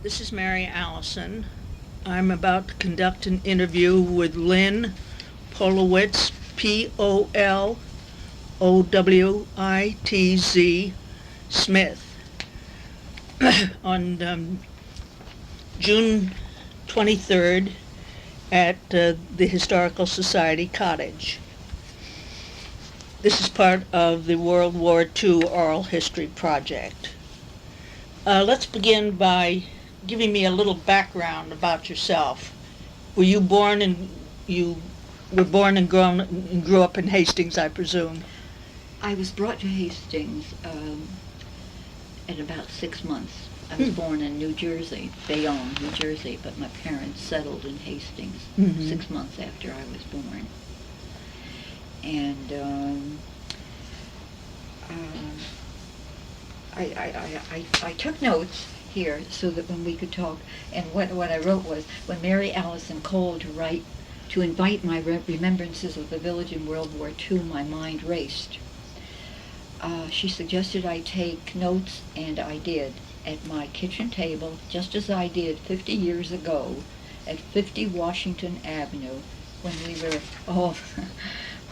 This is Mary Allison. I'm about to conduct an interview with Lynn Polowitz, Polowitz Smith, on June 23rd at the Historical Society Cottage. This is part of the World War II Oral History Project. Let's begin by giving me a little background about yourself. Were you born and you were born and grew up in Hastings, I presume? I was brought to Hastings at about 6 months. I was born in New Jersey, Bayonne, New Jersey, but my parents settled in Hastings 6 months after I was born. And I took notes here so that when we could talk, and what I wrote was, when Mary Allison called to invite my remembrances of the village in World War II, my mind raced. She suggested I take notes, and I did, at my kitchen table, just as I did 50 years ago at 50 Washington Avenue, when we were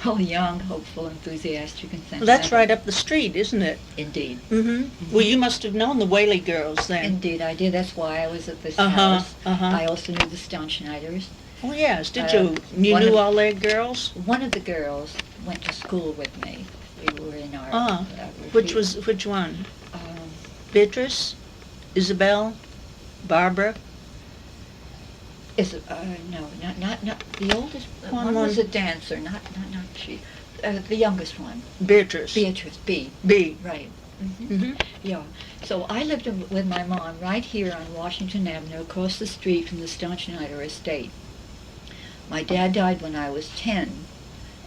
all young, hopeful, enthusiastic, and sentimental. Well, that's right up the street, isn't it? Indeed. Well, you must have known the Whaley girls then. Indeed, I did. That's why I was at this house. I also knew the Staunschneiders. Oh, yes. Did you? You knew all their girls? One of the girls went to school with me. We were in our... Which one? Beatrice? Isabel? Barbara? No, not the oldest. One was a dancer, not she. The youngest one. Beatrice. Beatrice, B. B. Right. Yeah. So I lived with my mom right here on Washington Avenue, across the street from the Staunschneider estate. My dad died when I was 10,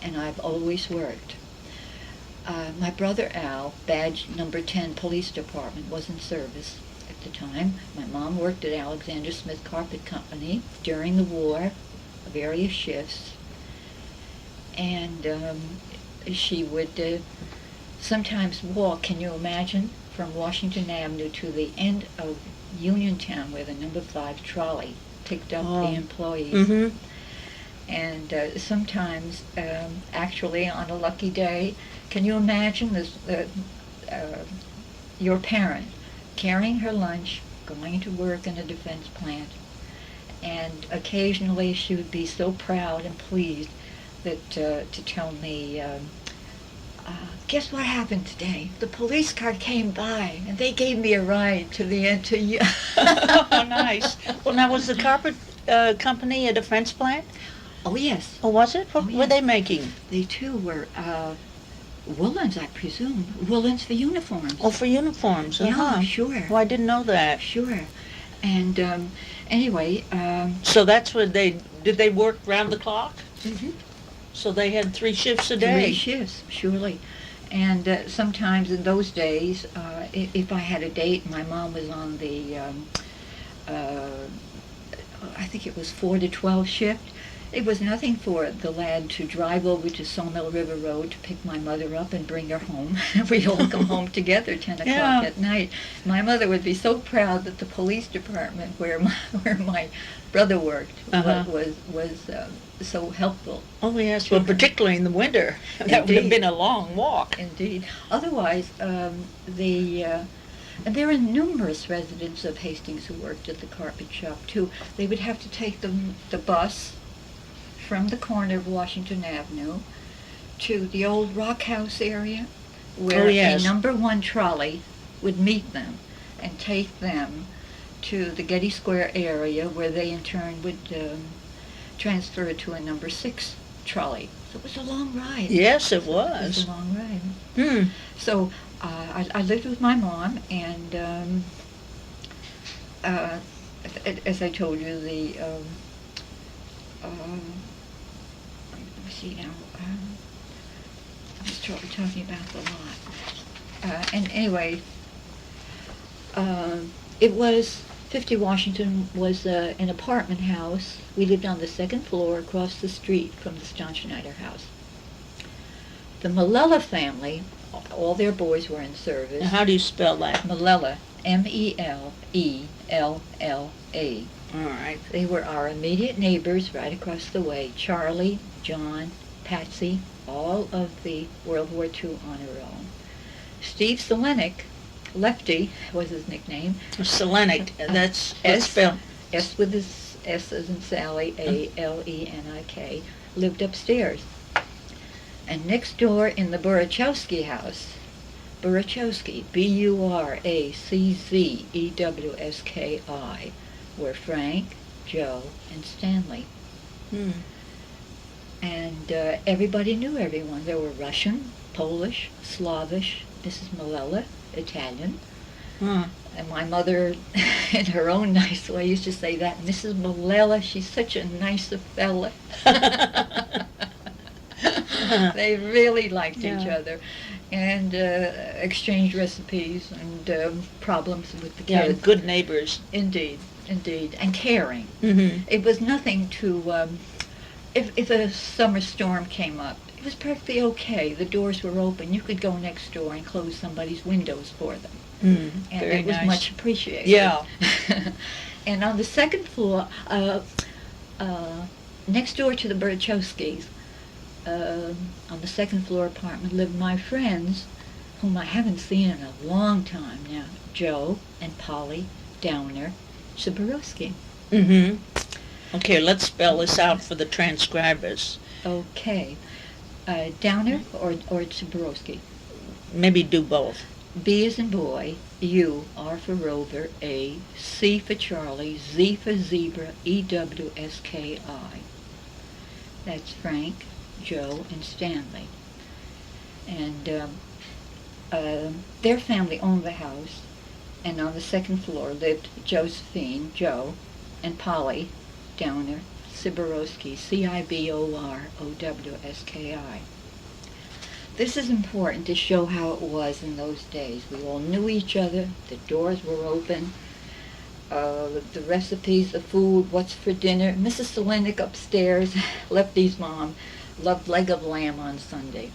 and I've always worked. My brother Al, badge number 10 police department, was in service at the time. My mom worked at Alexander Smith Carpet Company during the war, various shifts, and she would sometimes walk, can you imagine, from Washington Avenue to the end of Uniontown, where the number 5 trolley picked up the employees. And sometimes, actually, on a lucky day, can you imagine this, your parent carrying her lunch, going to work in a defense plant, and occasionally she would be so proud and pleased that to tell me, guess what happened today? The police car came by, and they gave me a ride to the end to you. Oh, nice. Well, now, was the carpet company a defense plant? Oh, yes. Oh, was it? What were they making? They, too, were woolens, I presume. Woolens for uniforms. Oh, for uniforms. Yeah, sure. Well, I didn't know that. Sure. And anyway... so that's what did they work round the clock? So they had 3 shifts a day? 3 shifts, surely. And sometimes in those days, if I had a date, my mom was on the, I think it was 4 to 12 shift. It was nothing for the lad to drive over to Sawmill River Road to pick my mother up and bring her home. We'd all come home together 10 o'clock at night. My mother would be so proud that the police department where my brother worked was so helpful. Oh, yes. Well, particularly in the winter. That would have been a long walk. Indeed. Otherwise, and there are numerous residents of Hastings who worked at the carpet shop, too. They would have to take the bus from the corner of Washington Avenue to the old Rock House area, where a number 1 trolley would meet them and take them to the Getty Square area, where they in turn would transfer to a number 6 trolley. So it was a long ride. Yes, it was. It was a long ride. So I lived with my mom, and as I told you, the I was talking about the lot. And anyway, it was 50 Washington was an apartment house. We lived on the 2nd floor across the street from the Staunschneider house. The Malella family, all their boys were in service. Now, how do you spell that? Malella, Mellella. All right. They were our immediate neighbors right across the way. Charlie, John, Patsy, all of the World War II honor roll. Steve Selenick, Lefty was his nickname. Selenick, that's S, spelled. S with his S as in Sally, Alenik, lived upstairs. And next door in the Burachowski house, Burachowski, Buraczzewski, were Frank, Joe, and Stanley. And everybody knew everyone. There were Russian, Polish, Slavish, Mrs. Malella, Italian. And my mother, in her own nice way, used to say that, Mrs. Malella, she's such a nice fella. They really liked each other and exchanged recipes and problems with the kids. Yeah, good neighbors. Indeed, and caring. Mm-hmm. It was nothing to, if a summer storm came up, it was perfectly okay. The doors were open. You could go next door and close somebody's windows for them. And Very it was nice. much appreciated. Yeah. And on the second floor, next door to the Burachowskis, on the second floor apartment lived my friends, whom I haven't seen in a long time now, Joe and Polly Downer Zaborowski. Mm-hmm. Okay, let's spell this out for the transcribers. Okay. Downer or Zaborowski? Maybe do both. B as in boy, U, R for Rover, A, C for Charlie, Z for Zebra, EWSKI. That's Frank, Joe, and Stanley. And their family owned the house, and on the second floor lived Josephine, Joe, and Polly Downer Zaborowski, Ciborowski. This is important to show how it was in those days. We all knew each other, the doors were open, the recipes, the food, what's for dinner. Mrs. Selenick upstairs, Lefty's mom, loved leg of lamb on Sunday.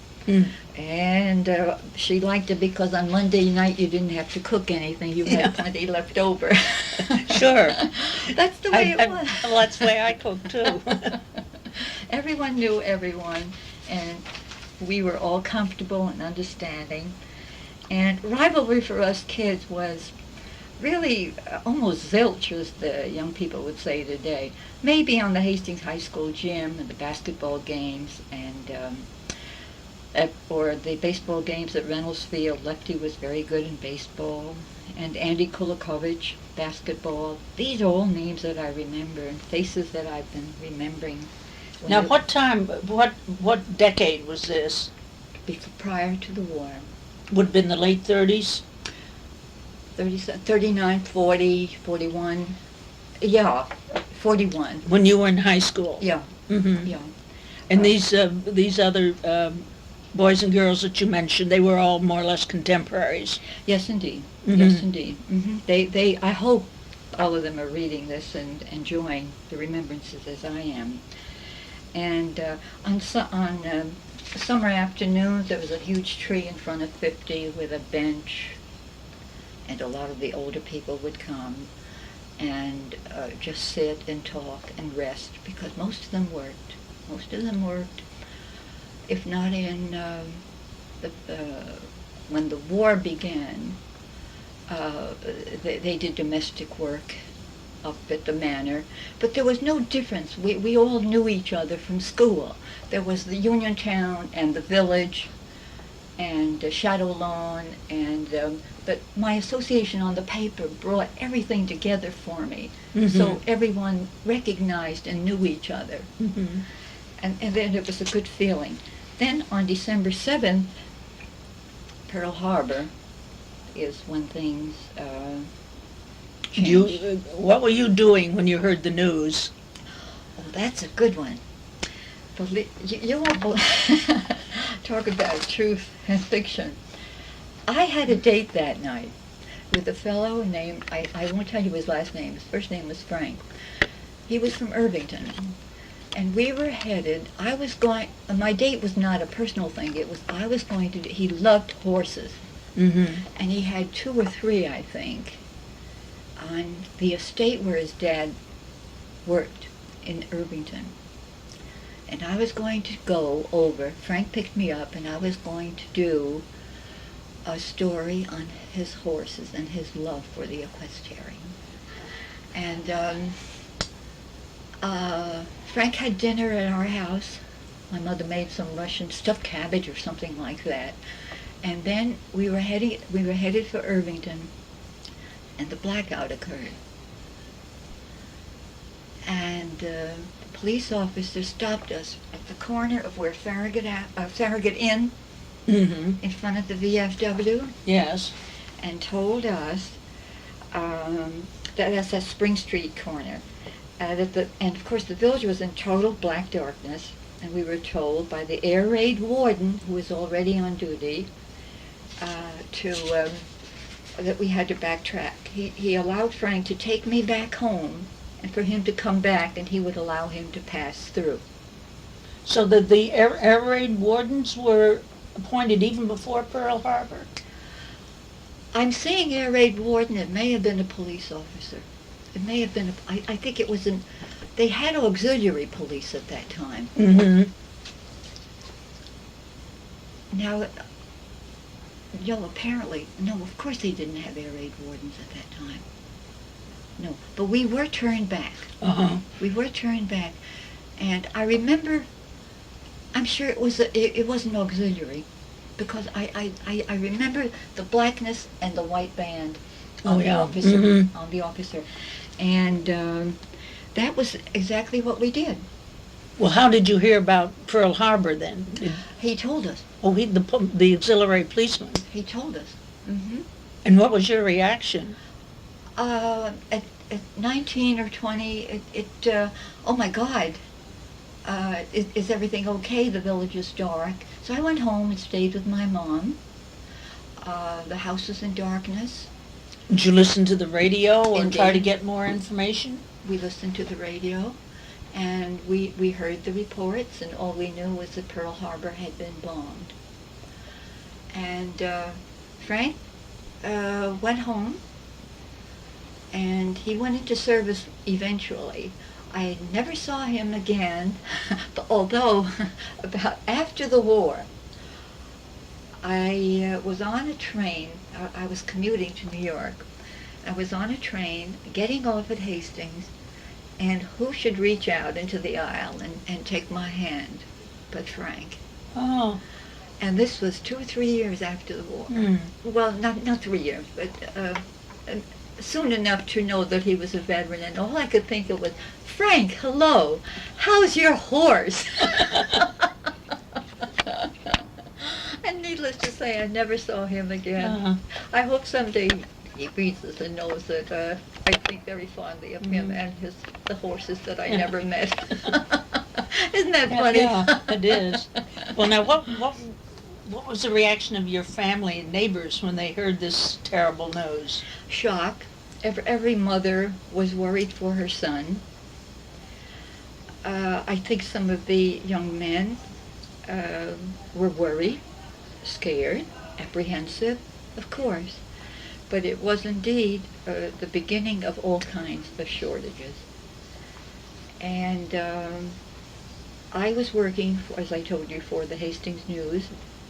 And she liked it because on Monday night you didn't have to cook anything. You had plenty left over. Sure. That's the way it was. Well, that's the way I cook, too. Everyone knew everyone, and we were all comfortable and understanding. And rivalry for us kids was really almost zilch, as the young people would say today. Maybe on the Hastings High School gym and the basketball games and or the baseball games at Reynolds Field. Lefty was very good in baseball. And Andy Kulikovich, basketball. These are all names that I remember and faces that I've been remembering. Now, what decade was this? Prior to the war. Would have been the late 30s? 39, 40, 41. Yeah, 41. When you were in high school? Yeah. Mm-hmm. Yeah. And these other boys and girls that you mentioned, they were all more or less contemporaries? Yes, indeed. Mm-hmm. Yes, indeed. Mm-hmm. They. I hope all of them are reading this and enjoying the remembrances as I am. And on summer afternoons, there was a huge tree in front of 50 with a bench, and a lot of the older people would come and just sit and talk and rest, because most of them worked. If not in when the war began, they did domestic work up at the manor, but there was no difference. We all knew each other from school. There was the Uniontown and the village and Shadow Lawn, and but my association on the paper brought everything together for me. Mm-hmm. So everyone recognized and knew each other. Mm-hmm. And then it was a good feeling. Then on December 7th, Pearl Harbor is when things changed. What were you doing when you heard the news? Oh, that's a good one. You won't talk about truth and fiction. I had a date that night with a fellow named, I won't tell you his last name, his first name was Frank. He was from Irvington. And we were headed, my date was not a personal thing, he loved horses. Mm-hmm. And he had 2 or 3, I think, on the estate where his dad worked in Irvington. And I was going to go over, Frank picked me up, and I was going to do a story on his horses and his love for the equestrian. And Frank had dinner at our house. My mother made some Russian stuffed cabbage or something like that. And then we were headed for Irvington, and the blackout occurred. And the police officer stopped us at the corner of where Farragut Inn, Mm-hmm. in front of the VFW, Yes. and told us that's that Spring Street corner. And of course the village was in total black darkness, and we were told by the air raid warden, who was already on duty, that we had to backtrack. He allowed Frank to take me back home, and for him to come back, and he would allow him to pass through. So the air raid wardens were appointed even before Pearl Harbor? I'm saying air raid warden. It may have been a police officer. It may have been. I think it was they had auxiliary police at that time. Mm-hmm. Now, apparently, no, of course they didn't have air raid wardens at that time. No, but we were turned back. Uh-huh. We were turned back, and I remember. I'm sure it wasn't auxiliary, because I remember the blackness and the white band on the officer, Mm-hmm. on the officer, and that was exactly what we did. Well, how did you hear about Pearl Harbor then? He told us. Oh, the auxiliary policeman. He told us. Mm-hmm. And what was your reaction? At 19 or 20, oh my God, is everything okay? The village is dark. So I went home and stayed with my mom. The house was in darkness. Did you listen to the radio and try to Indeed. get more information? We listened to the radio, and we heard the reports, and all we knew was that Pearl Harbor had been bombed. And Frank went home, and he went into service eventually. I never saw him again, but although about after the war, I was on a train. I was commuting to New York. I was on a train getting off at Hastings, and who should reach out into the aisle and take my hand but Frank. Oh. And this was 2 or 3 years after the war. Mm. Well, not 3 years, but soon enough to know that he was a veteran, and all I could think of was, Frank, hello, how's your horse? And needless to say, I never saw him again. Uh-huh. I hope someday he reads this and knows that I think very fondly of him and the horses that I never met. Isn't that funny? Yeah, it is. Well, now, what was the reaction of your family and neighbors when they heard this terrible news? Shock. Every mother was worried for her son. I think some of the young men were worried, scared, apprehensive, of course. But it was indeed the beginning of all kinds of shortages. And I was working, as I told you, for the Hastings News,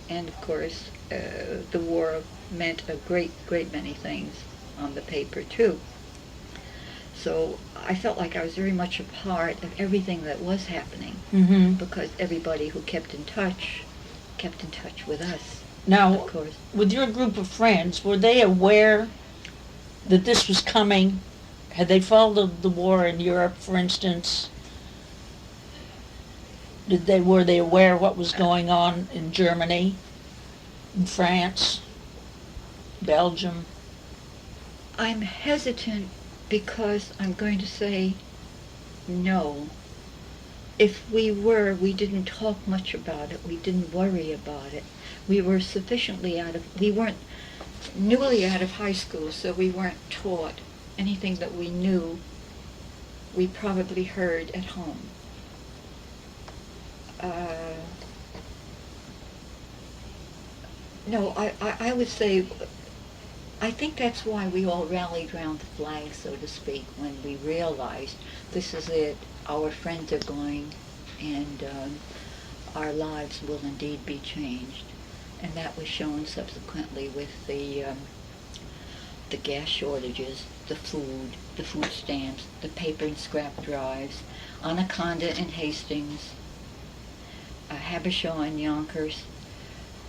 and of course the war meant a great many things on the paper too. So I felt like I was very much a part of everything that was happening, Mm-hmm. because everybody who kept in touch with us, Now, of course. with your group of friends, were they aware that this was coming? Had they followed the war in Europe, for instance? Were they aware what was going on in Germany, in France, Belgium? I'm hesitant because I'm going to say no. If we were, we didn't talk much about it. We didn't worry about it. We were we weren't newly out of high school, so we weren't taught anything that we knew. We probably heard at home. No, I would say, I think that's why we all rallied around the flag, so to speak, when we realized this is it, our friends are going, and our lives will indeed be changed. And that was shown subsequently with the gas shortages, the food stamps, the paper and scrap drives, Anaconda in Hastings, Habershaw in Yonkers.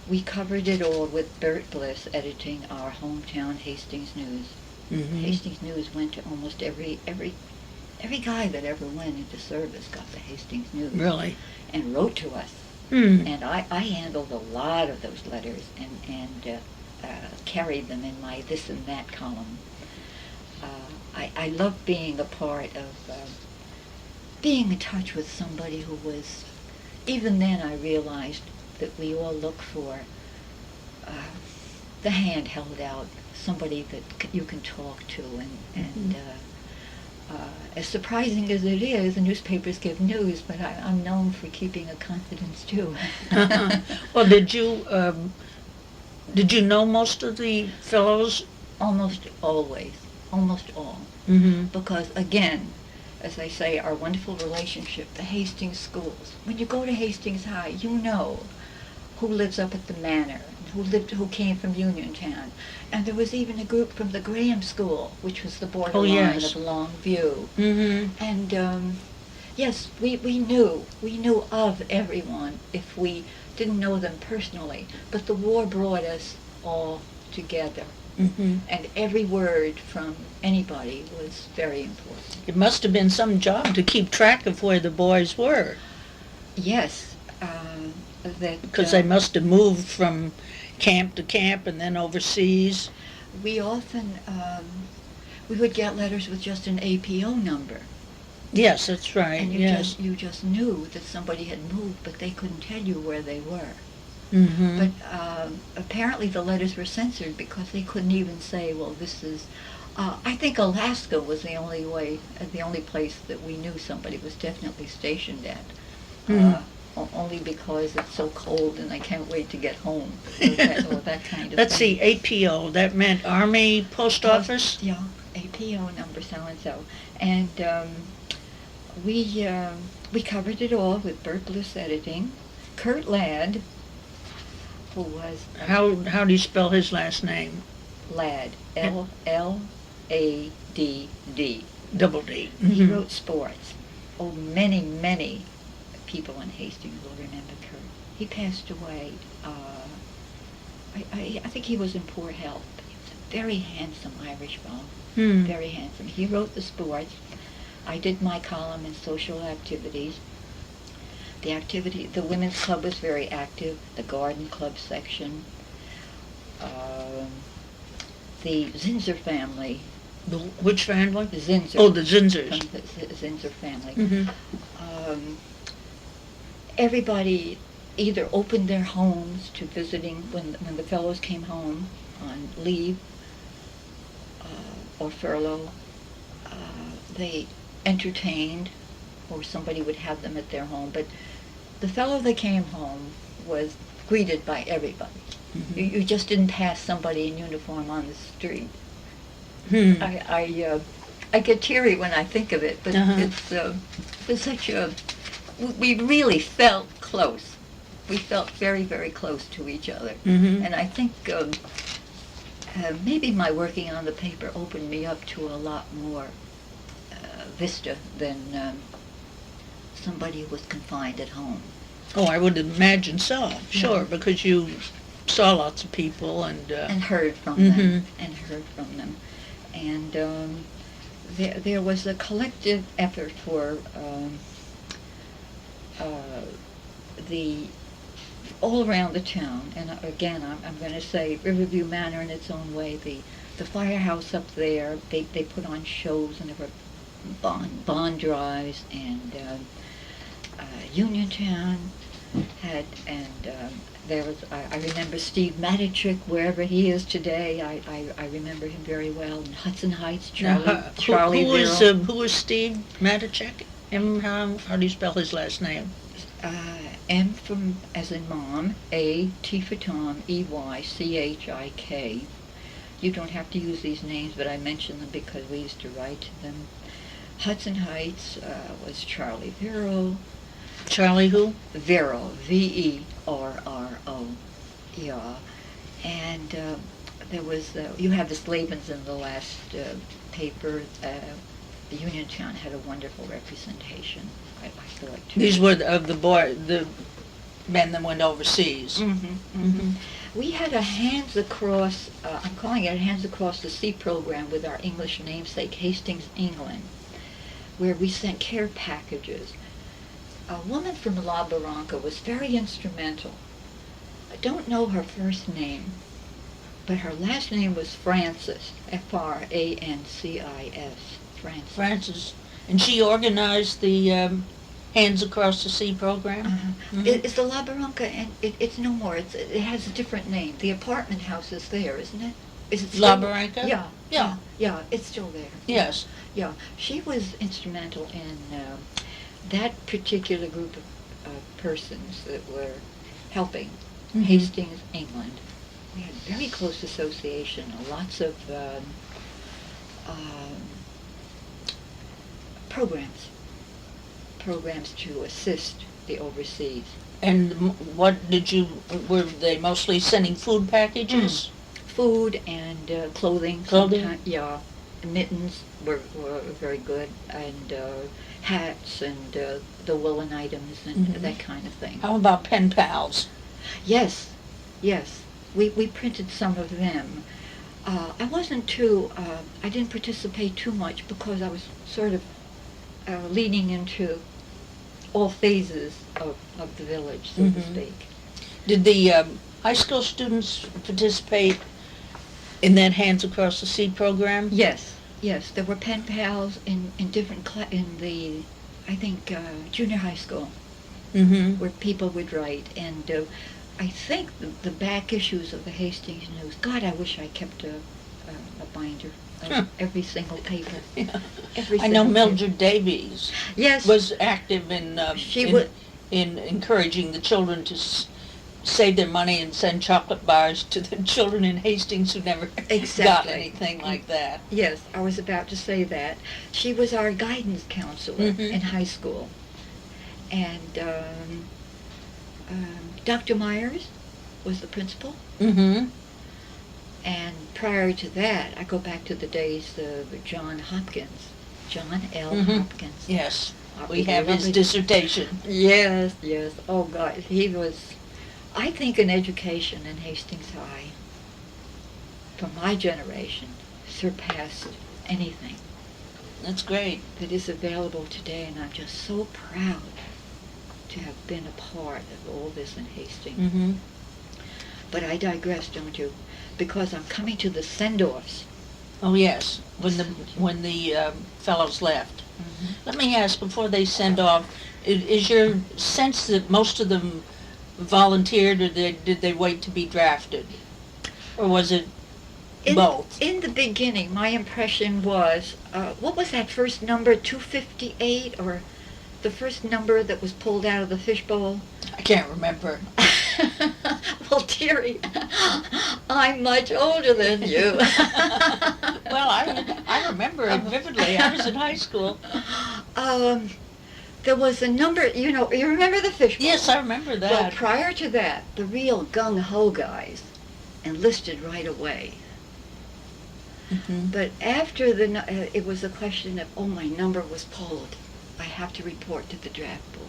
We covered it all with Bert Bliss editing our hometown Hastings News. Mm-hmm. Hastings News went to almost every guy that ever went into service got the Hastings News. Really? And wrote to us. Hmm. And I handled a lot of those letters and carried them in my this and that column. I love being a part of being in touch with somebody who was, even then I realized that we all look for the hand held out, somebody that you can talk to, and as surprising as it is, the newspapers give news, but I'm known for keeping a confidence too. Well, did you know most of the fellows? Almost always, almost all. Mm-hmm. Because again, as I say, our wonderful relationship, the Hastings schools. When you go to Hastings High, you know who lives up at the Manor, who came from Uniontown. And there was even a group from the Graham School, which was the borderline yes. of Longview. Mm-hmm. And yes, we knew of everyone if we didn't know them personally. But the war brought us all together. Mm-hmm. And every word from anybody was very important. It must have been some job to keep track of where the boys were. Yes. Because they must have moved from camp to camp and then overseas. We often, we would get letters with just an APO number. Yes, that's right, And yes. you just knew that somebody had moved, but they couldn't tell you where they were. Mm-hmm. But apparently the letters were censored because they couldn't even say, well, this is... I think Alaska was the only place that we knew somebody was definitely stationed at. Mm-hmm. Only because it's so cold and I can't wait to get home, or that kind of Let's thing. see, APO, that meant Army Post Office? Yeah, APO number so-and-so. And we covered it all with Bert Bliss editing. Kurt Ladd, who was... How do you spell his last name? Ladd, L-A-D-D. Double D. Mm-hmm. He wrote sports. Oh, many people in Hastings will remember Kurt. He passed away. I think he was in poor health. But he was a very handsome Irish fellow. Hmm. Very handsome. He wrote the sports. I did my column in social activities. The women's club was very active. The garden club section. The Zinser family. Which family? The Zinser. Oh, the Zinzers. From the Zinser family. Mm-hmm. Everybody either opened their homes to visiting when the fellows came home on leave or furlough. They entertained, or somebody would have them at their home. But the fellow that came home was greeted by everybody. Mm-hmm. You just didn't pass somebody in uniform on the street. Hmm. I get teary when I think of it, but it was such a... We really felt close. We felt very, very close to each other. Mm-hmm. And I think maybe my working on the paper opened me up to a lot more vista than somebody who was confined at home. Oh, I would imagine so, sure, because you saw lots of people and heard from them, and there was a collective effort for the all around the town, and again I'm going to say Riverview Manor in its own way. The firehouse up there, they put on shows, and there were bond drives, and Uniontown had, and there was, I remember Steve Matichik, wherever he is today. I remember him very well. In Hudson Heights, Charlie who was Steve Matichik? How do you spell his last name? M from, as in mom, A, T for Tom, E-Y, C-H-I-K. You don't have to use these names, but I mention them because we used to write to them. Hudson Heights was Charlie Vero. Charlie who? Vero, V-E-R-R-O. Yeah. And there was, you have the Slavens in the last paper. The Uniontown had a wonderful representation, I thought, too. These were the men that went overseas. Mm-hmm, mm-hmm. We had a Hands Across, I'm calling it a Hands Across the Sea program with our English namesake, Hastings, England, where we sent care packages. A woman from La Barranca was very instrumental. I don't know her first name, but her last name was Francis, F-R-A-N-C-I-S, Francis. Francis. And she organized the Hands Across the Sea program? Mm-hmm. It's the La Barranca, and it's no more. It has a different name. The apartment house is there, isn't it? Is it still La Barranca? Yeah. Yeah. Yeah, it's still there. Yes. Yeah. She was instrumental in that particular group of persons that were helping Hastings, England. We had very close association, lots of programs to assist the overseas. And were they mostly sending food packages? Food and clothing. Clothing? Yeah. Mittens were very good, and hats and the woolen items and that kind of thing. How about pen pals? Yes. We printed some of them. I wasn't too, I didn't participate too much because I was sort of leading into all phases of the village, so to speak. Did the high school students participate in that Hands Across the Sea program? Yes. There were pen pals in different in the, I think, junior high school, where people would write. And I think the back issues of the Hastings News, God, I wish I kept a binder of every single paper. Yeah. Every I know single Mildred Davies Yes. was active in in encouraging the children to save their money and send chocolate bars to the children in Hastings who never got anything like that. Yes, I was about to say that. She was our guidance counselor in high school. And Dr. Myers was the principal. And prior to that, I go back to the days of John L. Hopkins. Yes, we have his dissertation. Yes. Oh, God, he was, I think, an education in Hastings High, for my generation, surpassed anything. That's great. That is available today, and I'm just so proud to have been a part of all this in Hastings. But I digress, don't you? Because I'm coming to the send-offs. Oh yes, when the fellows left. Let me ask, before they send off, is your sense that most of them volunteered, or did they wait to be drafted, or was it both? In the beginning, my impression was, what was that first number, 258, or the first number that was pulled out of the fishbowl? I can't remember. Well, dearie, I'm much older than you. Well, I remember it vividly. I was in high school. There was a number, you remember the fishbowl? Yes, I remember that. Well, prior to that, the real gung-ho guys enlisted right away. But after it was a question of, my number was pulled. I have to report to the draft board.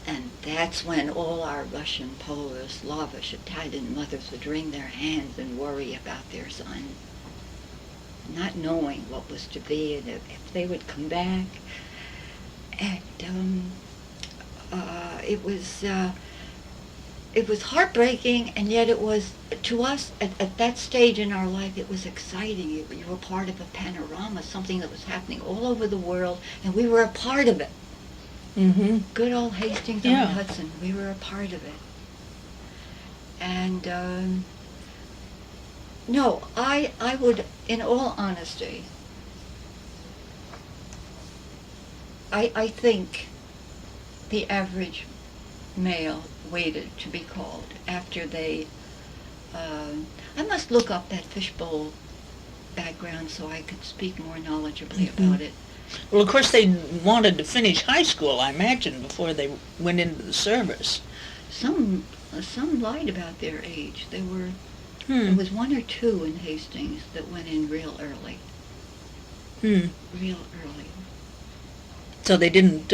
And that's when all our Russian, Polish, Slavish, Italian mothers would wring their hands and worry about their son, not knowing what was to be and if they would come back. And it was heartbreaking, and yet it was, to us, at that stage in our life, it was exciting. You were part of a panorama, something that was happening all over the world, and we were a part of it. Good old Hastings-on-Hudson, we were a part of it. And, no, I would, in all honesty, I think the average male waited to be called after they, I must look up that fishbowl background so I could speak more knowledgeably about it. Well, of course, they wanted to finish high school, I imagine, before they went into the service. Some lied about their age. There was one or two in Hastings that went in real early. Real early. So they didn't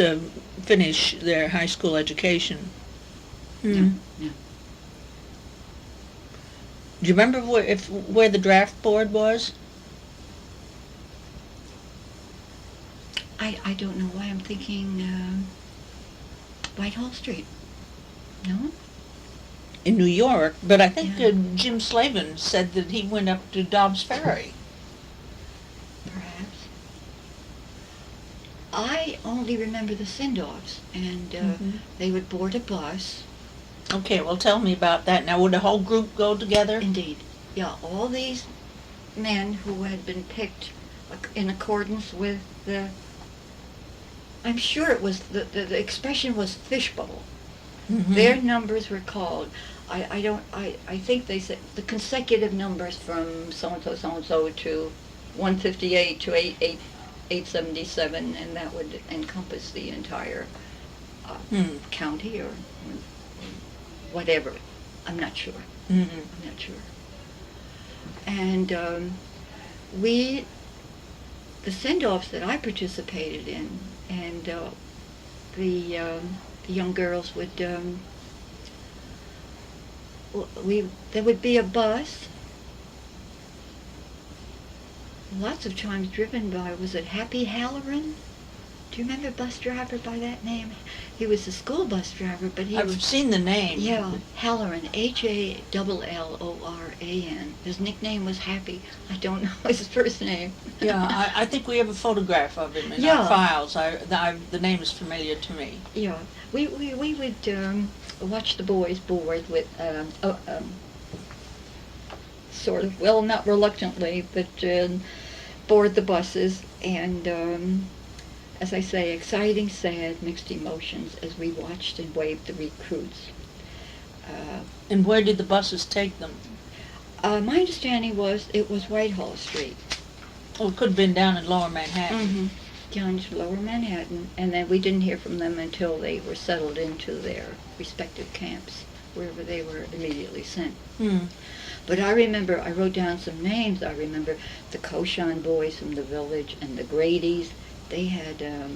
finish their high school education. No. Do you remember where the draft board was? I don't know why I'm thinking Whitehall Street. No? In New York, but I think Yeah. Jim Slavin said that he went up to Dobbs Ferry. Perhaps. I only remember the send-offs, and they would board a bus. Okay, well, tell me about that. Now, would the whole group go together? Indeed. Yeah, all these men who had been picked in accordance with the, I'm sure it was, the expression was fishbowl. Their numbers were called. I think they said the consecutive numbers from so-and-so to 158 to 877, and that would encompass the entire county or whatever. I'm not sure. I'm not sure. And the send-offs that I participated in, and the young girls would, there would be a bus, lots of times driven by, was it Happy Halloran? Do you remember a bus driver by that name? He was a school bus driver, but I've seen the name. Yeah, Halloran, Halloran. His nickname was Happy. I don't know his first name. Yeah, I think we have a photograph of him in our files. The name is familiar to me. Yeah, we would watch the boys board with, sort of, well, not reluctantly, but board the buses, and as I say, exciting, sad, mixed emotions as we watched and waved the recruits. And where did the buses take them? My understanding was it was Whitehall Street. Oh, it could have been down in Lower Manhattan. Down to Lower Manhattan, and then we didn't hear from them until they were settled into their respective camps, wherever they were immediately sent. But I remember, I wrote down some names. I remember the Koshan boys from the village and the Grady's. They had a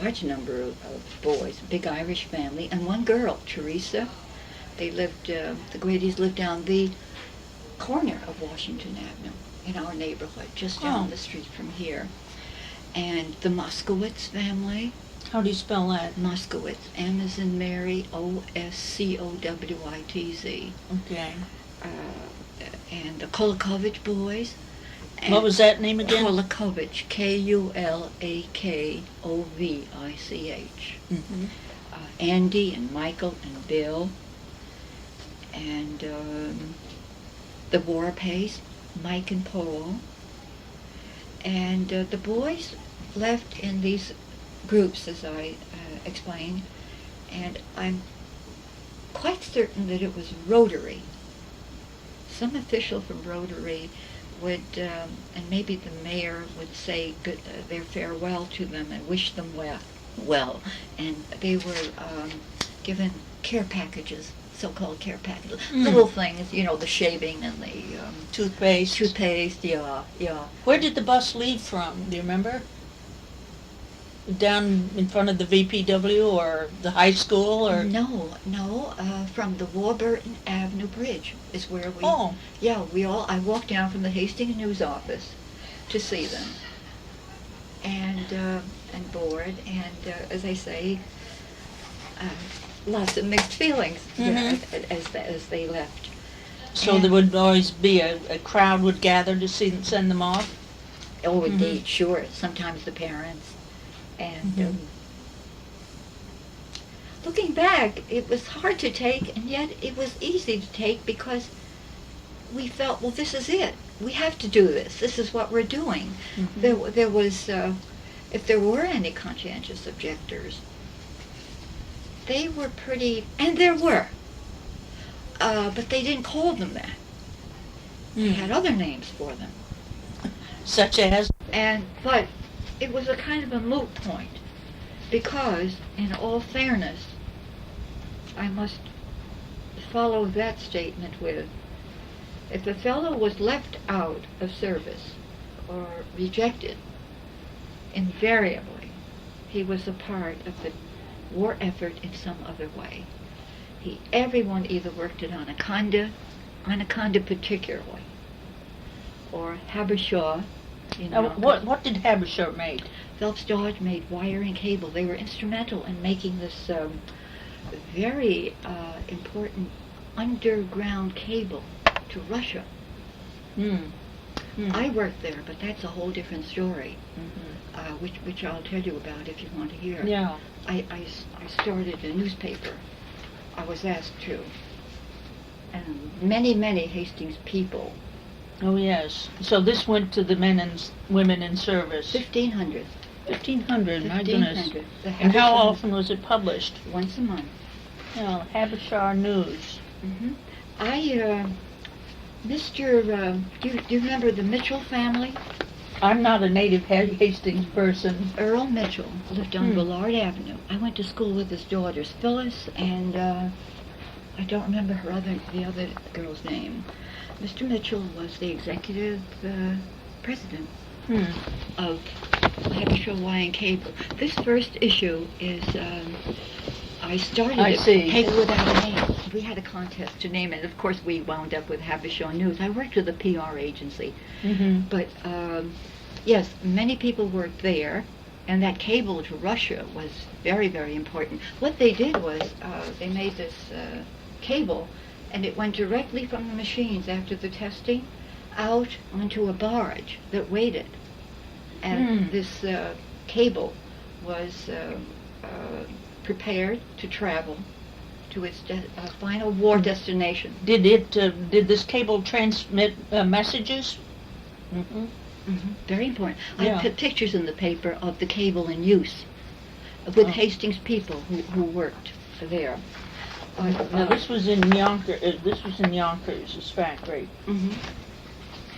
large number of boys, a big Irish family, and one girl, Teresa. They lived, the Grady's lived down the corner of Washington Avenue in our neighborhood, just down the street from here. And the Moskowitz family. How do you spell that? Moskowitz, M as in Mary, Oscowitz. Okay. And the Kolakovich boys. What was that name again? Kolakovich, Kulakkovich. Andy and Michael and Bill. And the Warpace, Mike and Paul. And the boys left in these groups, as I explained, and I'm quite certain that it was Rotary. Some official from Rotary would, and maybe the mayor would say their farewell to them and wish them well. And they were given care packages, so-called care packages, little things, you know, the shaving and the Toothpaste. yeah. Where did the bus leave from? Do you remember? Down in front of the VPW or the high school, or? No, from the Warburton Avenue Bridge is where we, Oh. Yeah, I walked down from the Hastings News office to see them, and board, and as I say, lots of mixed feelings as they left. So And- there would always be a crowd would gather to send them off? Oh, indeed, sure. Sometimes the parents. And looking back, it was hard to take, and yet it was easy to take because we felt, well, this is it. We have to do this. This is what we're doing. There was, if there were any conscientious objectors, they were pretty, and there were, but they didn't call them that. They had other names for them. Such as? But it was a kind of a moot point, because, in all fairness, I must follow that statement with, if a fellow was left out of service or rejected, invariably he was a part of the war effort in some other way. Everyone either worked at Anaconda particularly, or Habershaw. What did Habershaw make? Phelps Dodge made wire and cable. They were instrumental in making this very important underground cable to Russia. I worked there, but that's a whole different story, which I'll tell you about if you want to hear. Yeah. I started a newspaper. I was asked to. And many Hastings people. Oh, yes. So this went to the men and women in service. 1,500. 1,500, my goodness. 1,500. And how often was it published? Once a month. Yeah, Habershaw News. Do you remember the Mitchell family? I'm not a native Hastings person. Earl Mitchell lived on Ballard Avenue. I went to school with his daughters, Phyllis and I don't remember the other girl's name. Mr. Mitchell was the executive president of Habershaw Wire and Cable. This first issue is I started Paper Without a Name. We had a contest to name it. Of course, we wound up with Habershaw News. I worked with a PR agency. But, yes, many people worked there, and that cable to Russia was very, very important. What they did was they made this cable, and it went directly from the machines after the testing out onto a barge that waited. And this cable was prepared to travel to its final war destination. Did this cable transmit messages? Very important. Yeah. I put pictures in the paper of the cable in use with Hastings people who worked there. Now this was in Yonkers. This was in Yonkers, this factory.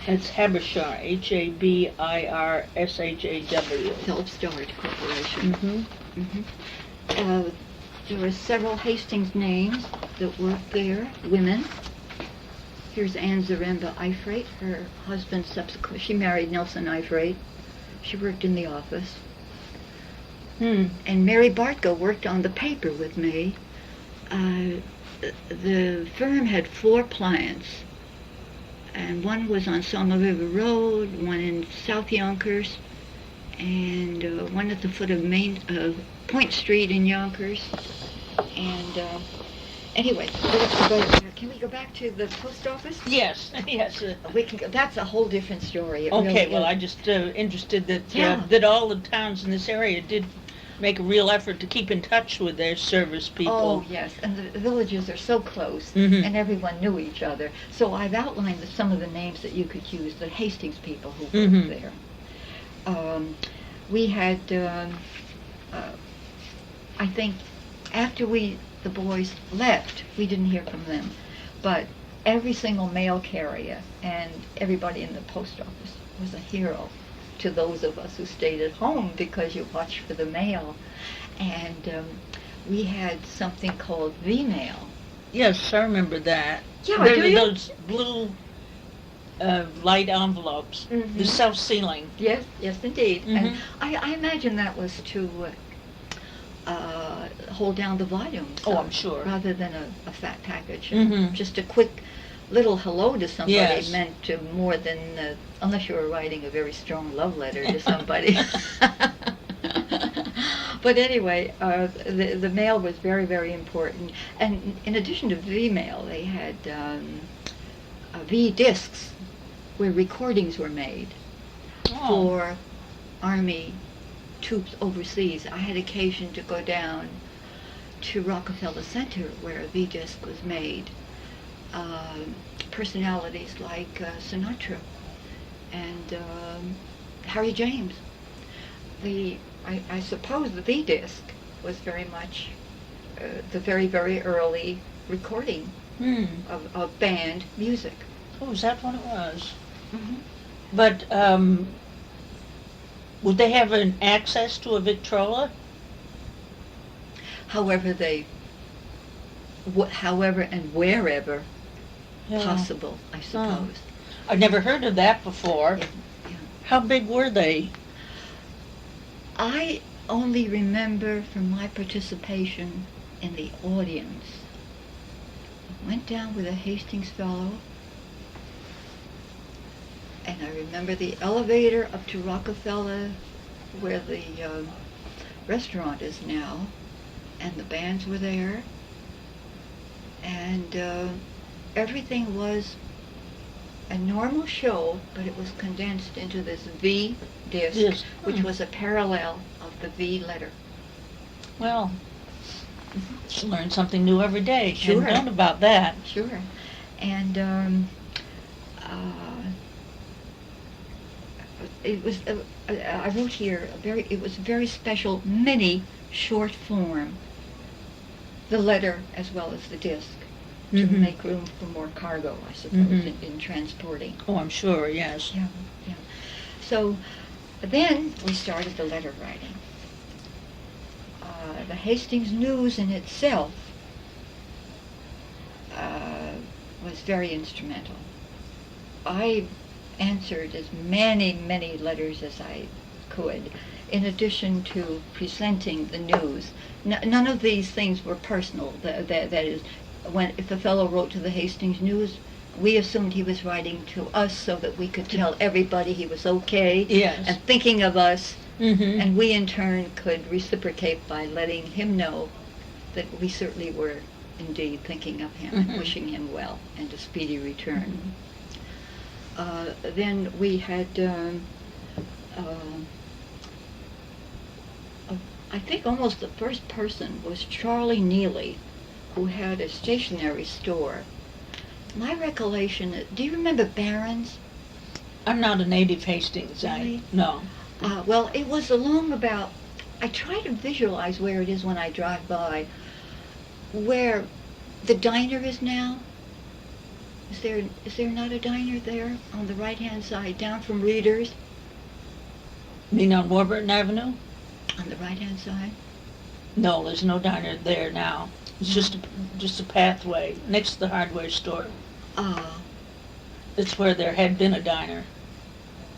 It's Habershaw, Habirshaw. Phelps Dodge Corporation. There were several Hastings names that worked there, women. Here's Anne Zaremba Eifrate. Her husband she married Nelson Eifrate. She worked in the office. And Mary Bartko worked on the paper with me. The firm had 4 plants, and one was on Selma River Road, one in South Yonkers, and one at the foot of Point Street in Yonkers. And anyway, can we go back to the post office? Yes, yes. We can. That's a whole different story. Okay, well, I just interested that all the towns in this area did make a real effort to keep in touch with their service people. Oh, yes, and the villages are so close, and everyone knew each other. So I've outlined some of the names that you could use, the Hastings people who worked there. We had, I think, after the boys left, we didn't hear from them, but every single mail carrier and everybody in the post office was a hero to those of us who stayed at home, because you watched for the mail. And we had something called V-mail. Yes, I remember that. Yeah, there were those blue light envelopes, the self-sealing. Yes, indeed. And I imagine that was to hold down the volume. Oh, I'm sure. Rather than a fat package. Just a quick little hello to somebody meant more than, unless you were writing a very strong love letter to somebody. But anyway, the mail was very, very important. And in addition to V-mail, they had V-discs where recordings were made for Army troops overseas. I had occasion to go down to Rockefeller Center where a V-disc was made. Personalities like Sinatra and Harry James. I suppose the V-disc was very much the very, very early recording Hmm. of band music. Oh, is that what it was? Mm-hmm. But, would they have an access to a Victrola? However however and wherever Yeah. possible, I suppose. I've never heard of that before. Yeah, yeah. How big were they? I only remember from my participation in the audience. I went down with a Hastings fellow, and I remember the elevator up to Rockefeller, where the restaurant is now, and the bands were there, and everything was a normal show, but it was condensed into this V disc, Yes. which was a parallel of the V letter. Well, just learn something new every day. Sure. Hadn't known about that. Sure. And it was, I wrote here, it was a very special mini short form, the letter as well as the disc, to Mhm. make room for more cargo, I suppose, Mhm. in transporting. Oh, I'm sure, yes. Yeah, yeah. So then we started the letter writing. The Hastings News in itself was very instrumental. I answered as many, many letters as I could, in addition to presenting the news. None of these things were personal. That is, if a fellow wrote to the Hastings News, we assumed he was writing to us so that we could tell everybody he was okay Yes. and thinking of us, Mm-hmm. and we in turn could reciprocate by letting him know that we certainly were indeed thinking of him Mhm. and wishing him well and a speedy return. Then we had, I think almost the first person was Charlie Neely, who had a stationery store. My recollection, do you remember Barron's? I'm not a native Hastings. Really? No. Well, it was along about, I try to visualize where it is when I drive by, where the diner is now. Is there not a diner there on the right-hand side, down from Reader's, You mean on Warburton Avenue? on the right-hand side? No, there's no diner there now. It's just a pathway next to the hardware store. That's where there had been a diner.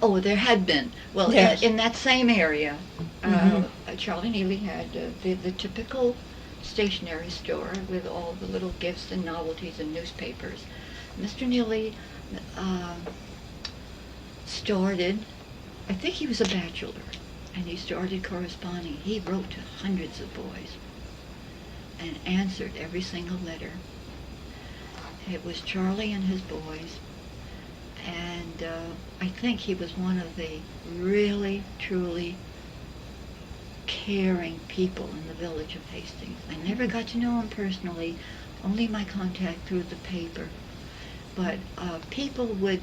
Oh, there had been. Well, Yes. in that same area, Mhm. Charlie Neely had the typical stationery store with all the little gifts and novelties and newspapers. Mr. Neely started, I think he was a bachelor, and he started corresponding. He wrote to hundreds of boys and answered every single letter. It was Charlie and his boys, and I think he was one of the really, truly caring people in the village of Hastings. I never got to know him personally, only my contact through the paper. But people would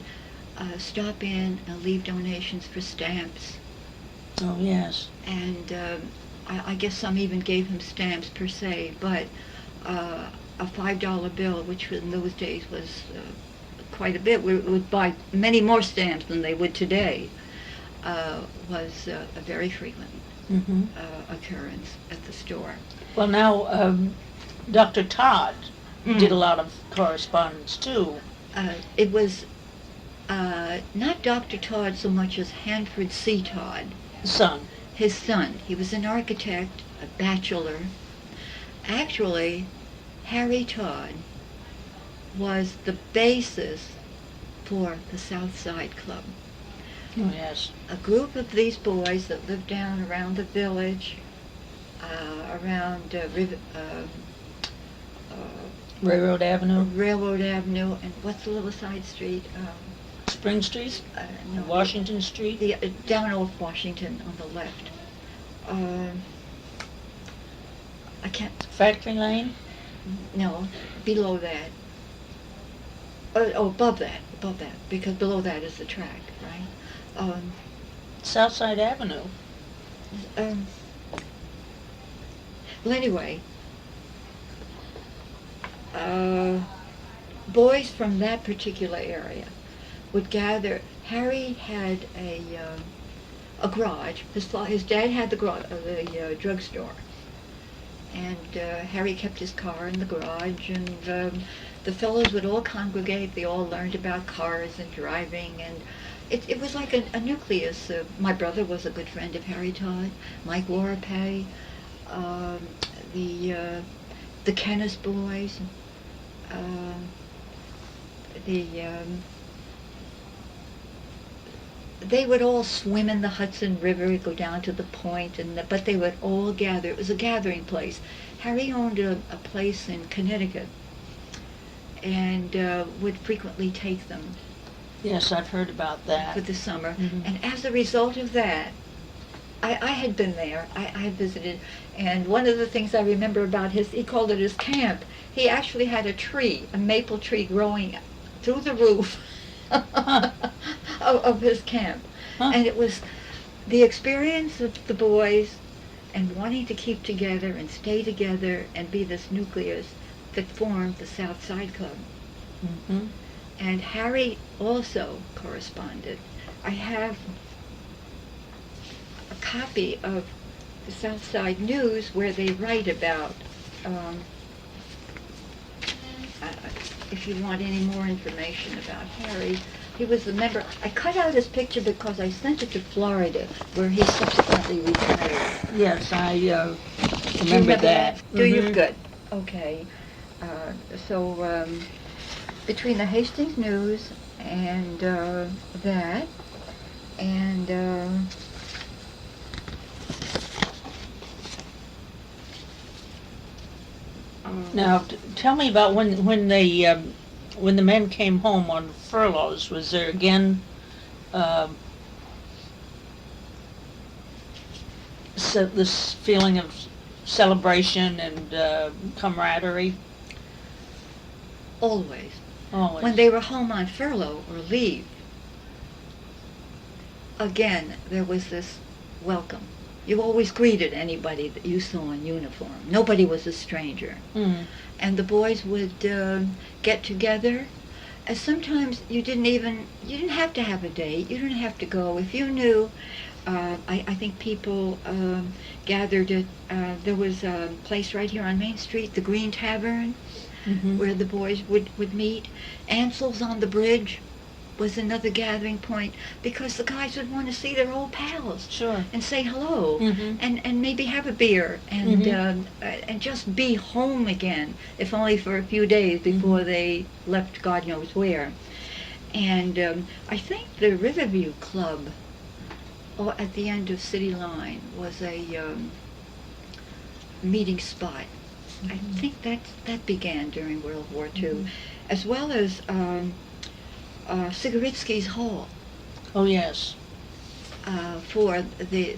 stop in and leave donations for stamps, Oh, yes. and I guess some even gave him stamps per se, but a $5 bill, which in those days was quite a bit, would buy many more stamps than they would today, was a very frequent Mm-hmm. occurrence at the store. Well, now, Dr. Todd Mm. did a lot of correspondence, too. It was not Dr. Todd so much as Hanford C. Todd, Son. his son. He was an architect, a bachelor. Actually, Harry Todd was the basis for the South Side Club. Oh, yes. A group of these boys that lived down around the village, around Railroad Avenue, Railroad Avenue, and what's the little side street? Spring Street, No, Washington Street. down off Washington on the left. I can't, Factory Lane. no, below that. Above that, because below that is the track, right? Southside Avenue. Well, anyway, boys from that particular area would gather. Harry had a garage. His dad had the drugstore, and Harry kept his car in the garage, and the fellows would all congregate. They all learned about cars and driving, and it was like a nucleus. My brother was a good friend of Harry Todd, Mike Warapay, um, the Kennis boys, um, the they would all swim in the Hudson River, go down to the point, but they would all gather. It was a gathering place. Harry owned a place in Connecticut, and would frequently take them Yes, I've heard about that. for the summer. Mhm. And as a result of that, I had been there. I had visited, and one of the things I remember about he called it his camp. He actually had a maple tree growing through the roof of his camp. Huh. And it was the experience of the boys and wanting to keep together and stay together and be this nucleus that formed the South Side Club. Mm-hmm. And Harry also corresponded. I have a copy of the South Side News where they write about, uh, if you want any more information about Harry, he was a member. I cut out his picture because I sent it to Florida, where he subsequently retired. Yes, I Do you remember that. Do you? Mhm. Good. Okay. So between the Hastings News and that, and Now, tell me about when the men came home on furloughs. Was there again this feeling of celebration and camaraderie? always, Always. when they were home on furlough or leave, again, there was this welcome. You always greeted anybody that you saw in uniform. Nobody was a stranger. Mm. And the boys would get together. And sometimes you didn't have to have a date. You didn't have to go. If you knew, I think people gathered at, there was a place right here on Main Street, the Green Tavern, Mm-hmm. where the boys would meet. Ansel's on the Bridge was another gathering point, because the guys would want to see their old pals Sure. and say hello, Mhm. and maybe have a beer and Mhm. and just be home again, if only for a few days before they left God knows where. And I think the Riverview Club, at the end of City Line, was a meeting spot. I think that began during World War II, as well as Sigaritsky's Hall Oh yes. for the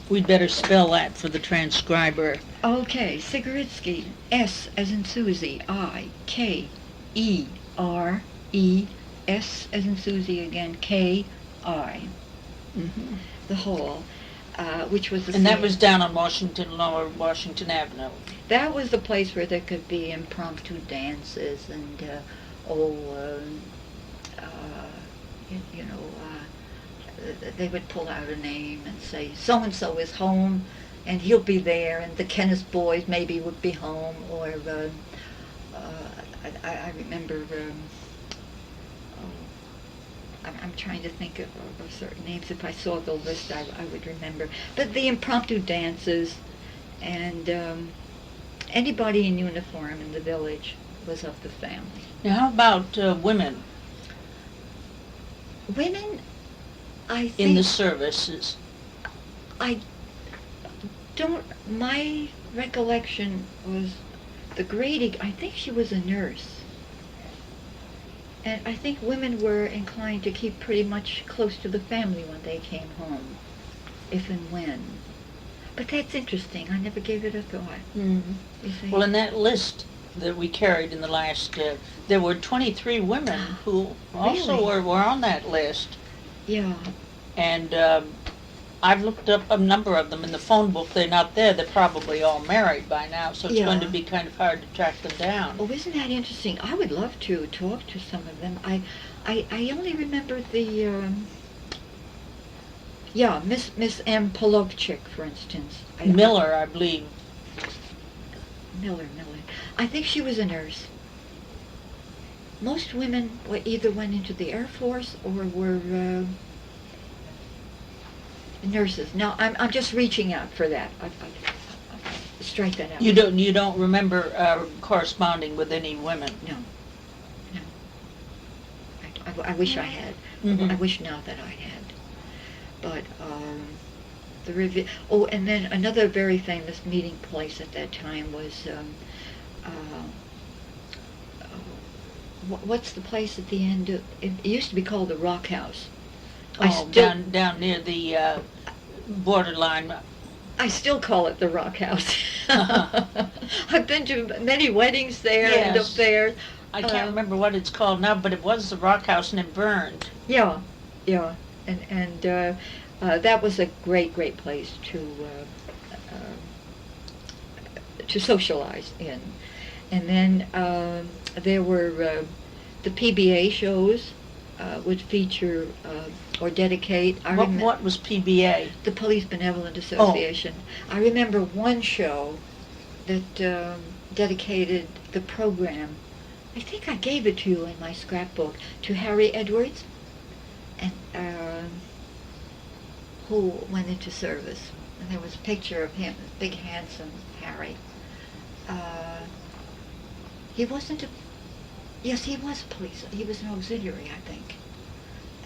We'd better spell that for the transcriber. okay, Sigaritsky, S as in Susie, I, K, E, R, E, S as in Susie again, K, I, Mm-hmm. the hall, which was the And that scene- was down on Lower Washington Avenue. that was the place where there could be impromptu dances and they would pull out a name and say so and so is home, and he'll be there, and the Kennis boys maybe would be home, or I remember. I'm trying to think of certain names. If I saw the list, I would remember. But the impromptu dances, and anybody in uniform in the village was of the family. Now, how about women Women, I think, in the services? I don't. My recollection was the Grady. I think she was a nurse, and I think women were inclined to keep pretty much close to the family when they came home, if and when. But that's interesting. I never gave it a thought. Mm-hmm. You see? Well, in that list that we carried in the last, there were 23 women who also Really? were on that list. Yeah. And I've looked up a number of them in the phone book. They're not there. They're probably all married by now, so it's going to Yeah. be kind of hard to track them down. Oh, isn't that interesting? I would love to talk to some of them. I only remember the, yeah, Miss M. Polovchik, for instance. Miller, I believe. Miller. I think she was a nurse. Most women either went into the Air Force or were nurses. Now, I'm just reaching out for that. I strike that out. You don't remember corresponding with any women? No. I wish I had. Mhm. I wish now that I had. But the review. Oh, and then another very famous meeting place at that time was what's the place at the end of? It used to be called the Rock House. Down near the borderline. I still call it the Rock House. Uh-huh. I've been to many weddings there and Yes. affairs. I can't remember what it's called now, but it was the Rock House and it burned. Yeah, and that was a great place to socialize in. And then there were the PBA shows would feature or dedicate. What was PBA? The Police Benevolent Association. I remember one show that dedicated the program. I think I gave it to you in my scrapbook, to Harry Edwards, and who went into service. And there was a picture of him, this big, handsome Harry. He wasn't a... Yes, he was a police. He was an auxiliary, I think.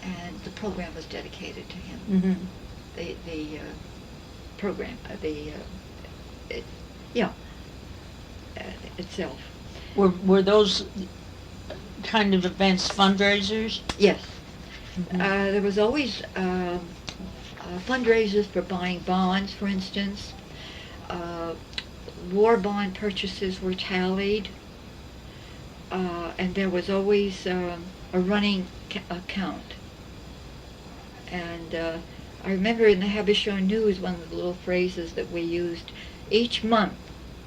And the program was dedicated to him. Mm-hmm. The program, itself. Were those kind of events fundraisers? Yes. Mm-hmm. There was always fundraisers for buying bonds, for instance. War bond purchases were tallied. And there was always a running account. And I remember in the Haberdasher News, one of the little phrases that we used, each month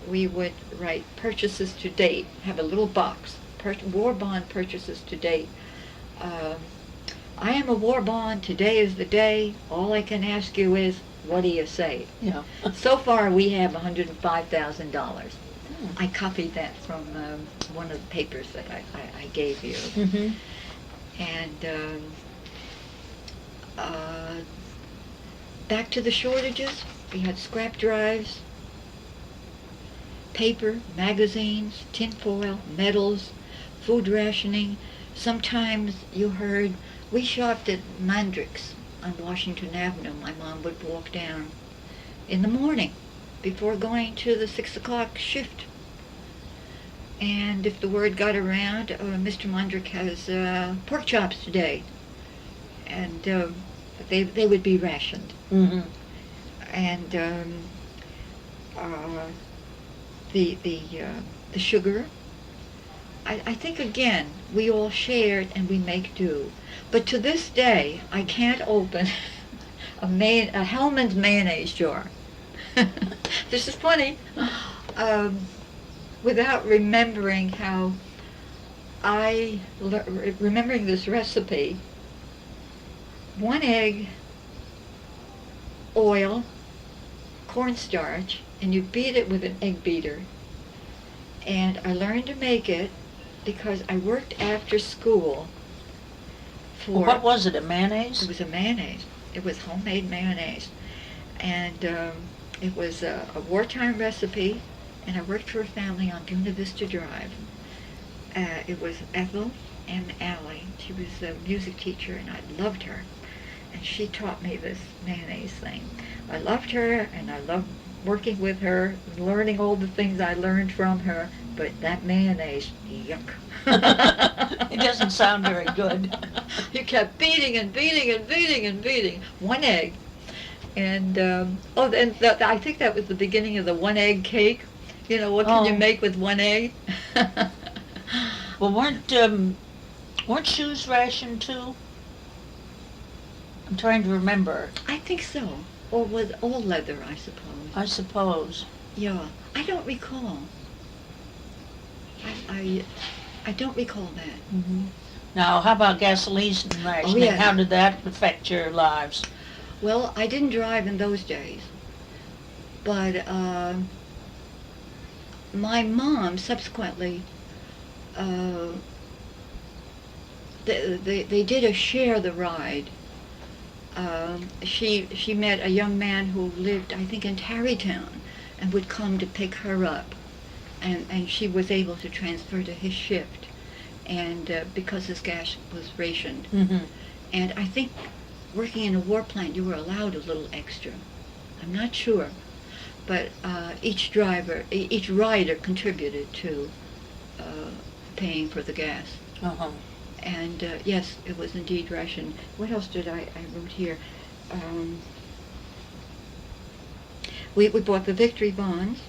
we would write purchases to date, have a little box, war bond purchases to date. I am a war bond, today is the day, all I can ask you is, what do you say? Yeah. So far we have $105,000. I copied that from one of the papers that I gave you. Mm-hmm. And back to the shortages, we had scrap drives, paper, magazines, tinfoil, metals, food rationing. Sometimes you heard, we shopped at Mandrick's on Washington Avenue. My mom would walk down in the morning before going to the 6 o'clock shift. And if the word got around, Mr. Mondrick has pork chops today, and they would be rationed. Mm-hmm. And the sugar, I think again we all shared and we make do. But to this day, I can't open a Hellman's mayonnaise jar. This is funny. Without remembering how remembering this recipe, 1 egg, oil, cornstarch, and you beat it with an egg beater. And I learned to make it because I worked after school for... What was it, a mayonnaise? It was a mayonnaise. It was homemade mayonnaise. And it was a wartime recipe. And I worked for a family on Buena Vista Drive. It was Ethel and Allie. She was a music teacher, and I loved her. And she taught me this mayonnaise thing. I loved her, and I loved working with her, learning all the things I learned from her. But that mayonnaise, yuck. It doesn't sound very good. You kept beating and beating and beating and beating. 1 egg. And, I think that was the beginning of the 1 egg cake. You know, what can you make with 1 egg? Well, weren't shoes rationed too? I'm trying to remember. I think so. or was all leather, I suppose. I suppose. Yeah, I don't recall. I don't recall that. Hmm. Now, how about gasoline rationing? yeah. How did that affect your lives? Well, I didn't drive in those days, but my mom subsequently, uh, they did a share the ride. She met a young man who lived, I think, in Tarrytown, and would come to pick her up, and she was able to transfer to his shift, and because his gas was rationed, Hmm. and I think working in a war plant you were allowed a little extra. I'm not sure, but each rider contributed to paying for the gas. Uh-huh. And yes, it was indeed rationed. What else did I wrote here? We bought the victory bonds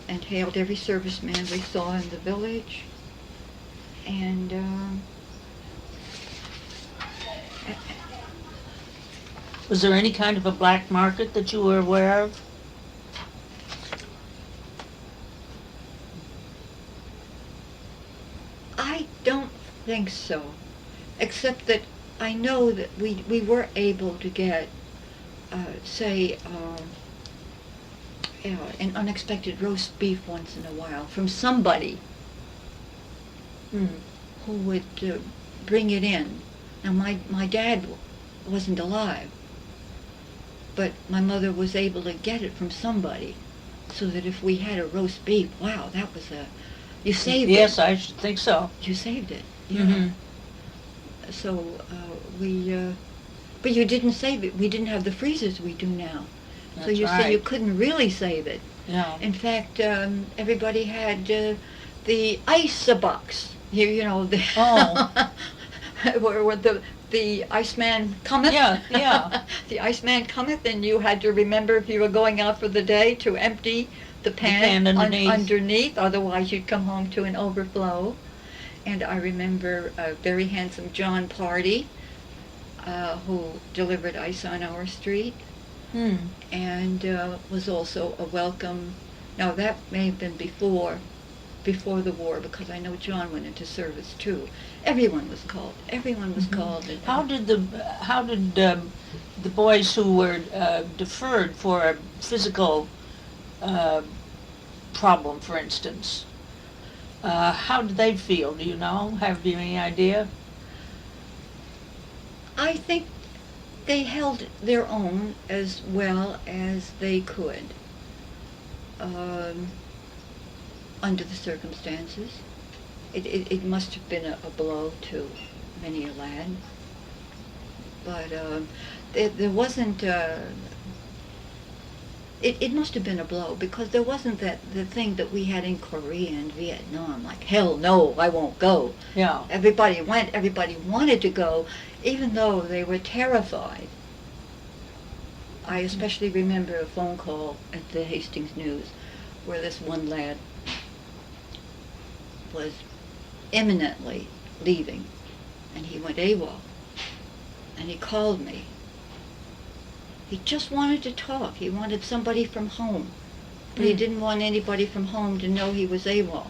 and hailed every serviceman we saw in the village. And Was there any kind of a black market that you were aware of? I don't think so, except that I know that we were able to get, say, an unexpected roast beef once in a while from somebody Hmm. who would bring it in. Now, my dad wasn't alive, but my mother was able to get it from somebody, so that if we had a roast beef, wow, that was you saved it. Yes, I should think so. You saved it. Yeah. Hmm. So but you didn't save it. We didn't have the freezers we do now. So That's you right. see, you couldn't really save it. Yeah. In fact, everybody had the ice box. You know, the Oh. where the Iceman cometh. Yeah, yeah. The Iceman cometh, and you had to remember if you were going out for the day to empty the pan, underneath. Otherwise you'd come home to an overflow. And I remember a very handsome John Party, who delivered ice on our street, Hmm. and was also a welcome. Now that may have been before the war, because I know John went into service too. Everyone was called. Everyone was called. And, How did the boys who were deferred for a physical problem, for instance, how did they feel? Do you know? Have you any idea? I think they held their own as well as they could, under the circumstances. It must have been a blow to many a lad, but there wasn't. It must have been a blow, because there wasn't the thing that we had in Korea and Vietnam, like, hell no, I won't go. Yeah. Everybody went, everybody wanted to go, even though they were terrified. I especially remember a phone call at the Hastings News where this one lad was imminently leaving, and he went AWOL, and he called me. He just wanted to talk. He wanted somebody from home, but he didn't want anybody from home to know he was AWOL.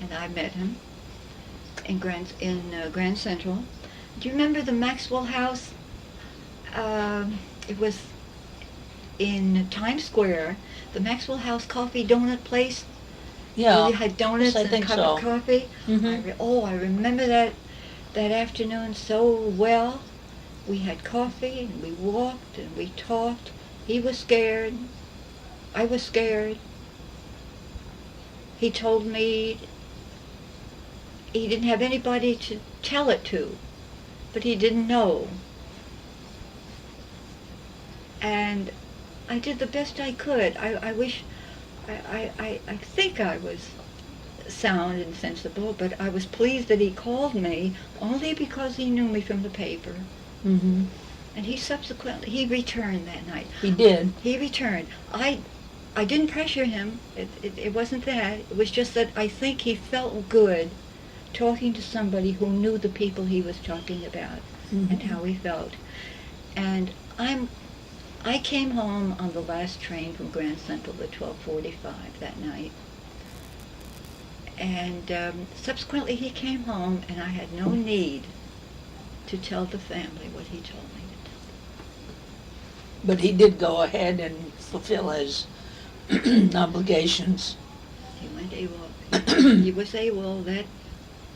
And I met him in Grand Central. Do you remember the Maxwell House? It was in Times Square, the Maxwell House coffee donut place. Yeah. Where you had donuts Yes, I and a think cup so. of coffee. Mhm. I remember that afternoon so well. We had coffee, and we walked, and we talked. He was scared. I was scared. He told me he didn't have anybody to tell it to, but he didn't know. And I did the best I could. I think I was sound and sensible, but I was pleased that he called me only because he knew me from the paper. Mm-hmm. And he returned that night. He did. He returned. I didn't pressure him. It wasn't that. It was just that I think he felt good talking to somebody who knew the people he was talking about and how he felt. And I'm I came home on the last train from Grand Central at 12:45 that night. And subsequently he came home, and I had no need to tell the family what he told me to tell them. But he did go ahead and fulfill his obligations. He went AWOL. He was AWOL that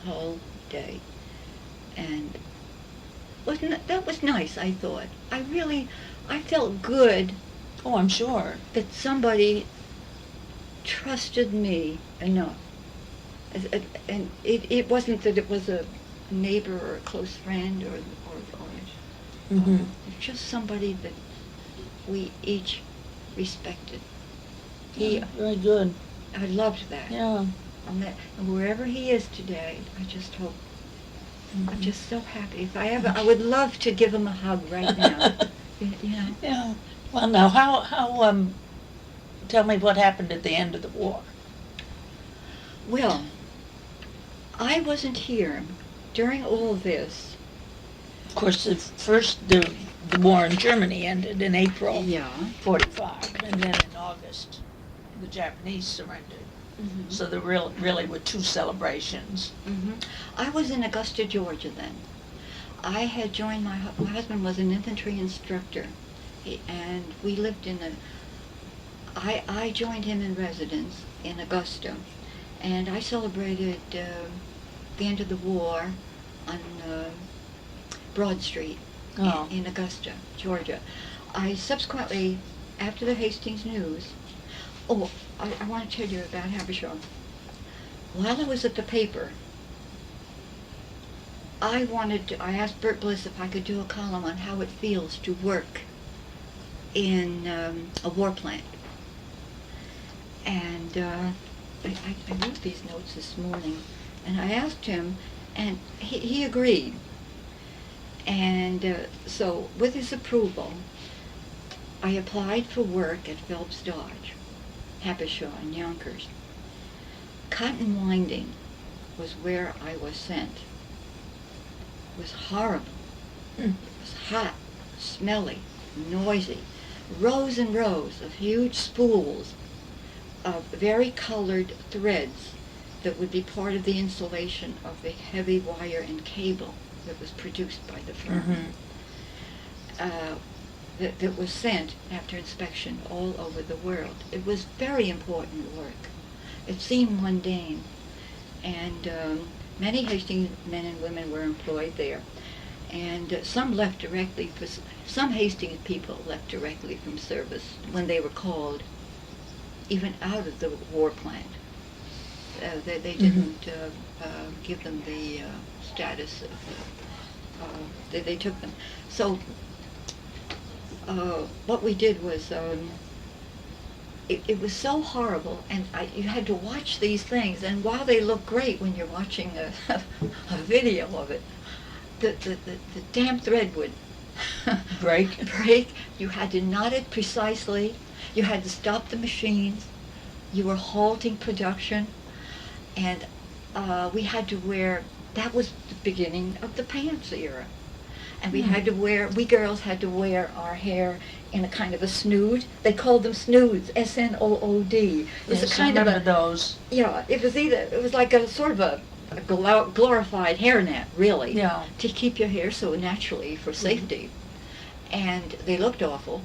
whole day. And that was nice, I thought. I felt good Oh, I'm sure. that somebody trusted me enough. And it wasn't that it was a neighbor or a close friend or Mm-hmm. just somebody that we each respected. Very good. I loved that. Yeah. And wherever he is today, I just hope. Mm-hmm. I'm just so happy. I would love to give him a hug right now. You know. Yeah. Well, now, how tell me what happened at the end of the war. Well, I wasn't here during all this. Of course, the war in Germany ended in April Yeah. 45, and then in August, the Japanese surrendered. Mm-hmm. So there really were two celebrations. Mm-hmm. I was in Augusta, Georgia then. I had joined my husband was an infantry instructor, and we lived in I joined him in residence in Augusta, and I celebrated the end of the war on Broad Street in Augusta, Georgia. I subsequently, after the Hastings news, I want to tell you about Habershaw. While I was at the paper, I asked Bert Bliss if I could do a column on how it feels to work in a war plant. And I wrote these notes this morning, and I asked him, and he agreed. And so, with his approval, I applied for work at Phelps Dodge, Habershaw, and Yonkers. Cotton winding was where I was sent. It was horrible. It was hot, smelly, noisy. Rows and rows of huge spools of very colored threads that would be part of the insulation of the heavy wire and cable that was produced by the firm. That was sent after inspection all over the world. It was very important work. It seemed mundane, and many Hastings men and women were employed there, and some left directly. Some Hastings people left directly from service when they were called, even out of the war plant. They didn't give them the status of. They took them. So what we did was. It was so horrible, and you had to watch these things, and while they look great when you're watching a video of it, the damn thread would break. You had to knot it precisely. You had to stop the machines. You were halting production, and we had to wear. That was the beginning of the pants era, and we girls had to wear our hair in a kind of a snood. They called them snoods, S-N-O-O-D. Yes, a kind of those. Yeah, it was like a sort of a glorified hairnet, really. Yeah. To keep your hair so naturally for safety. And they looked awful.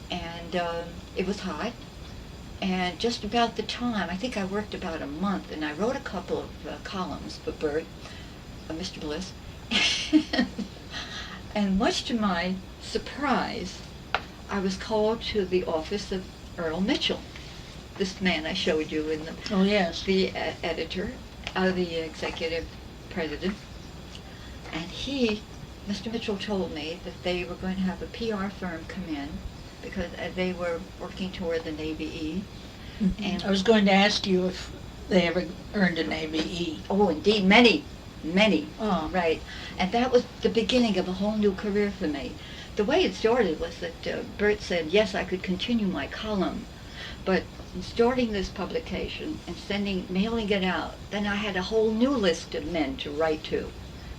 And it was hot. And just about the time, I think I worked about a month, and I wrote a couple of columns for Bert, Mr. Bliss. And much to my surprise, I was called to the office of Earl Mitchell, this man I showed you in the the editor, the executive president, and Mr. Mitchell told me that they were going to have a PR firm come in because they were working toward the Navy E. Mm-hmm. And I was going to ask you if they ever earned a Navy E. Oh, indeed, many. Oh. Right, and that was the beginning of a whole new career for me. The way it started was that Bert said, yes, I could continue my column, but in starting this publication and mailing it out, then I had a whole new list of men to write to.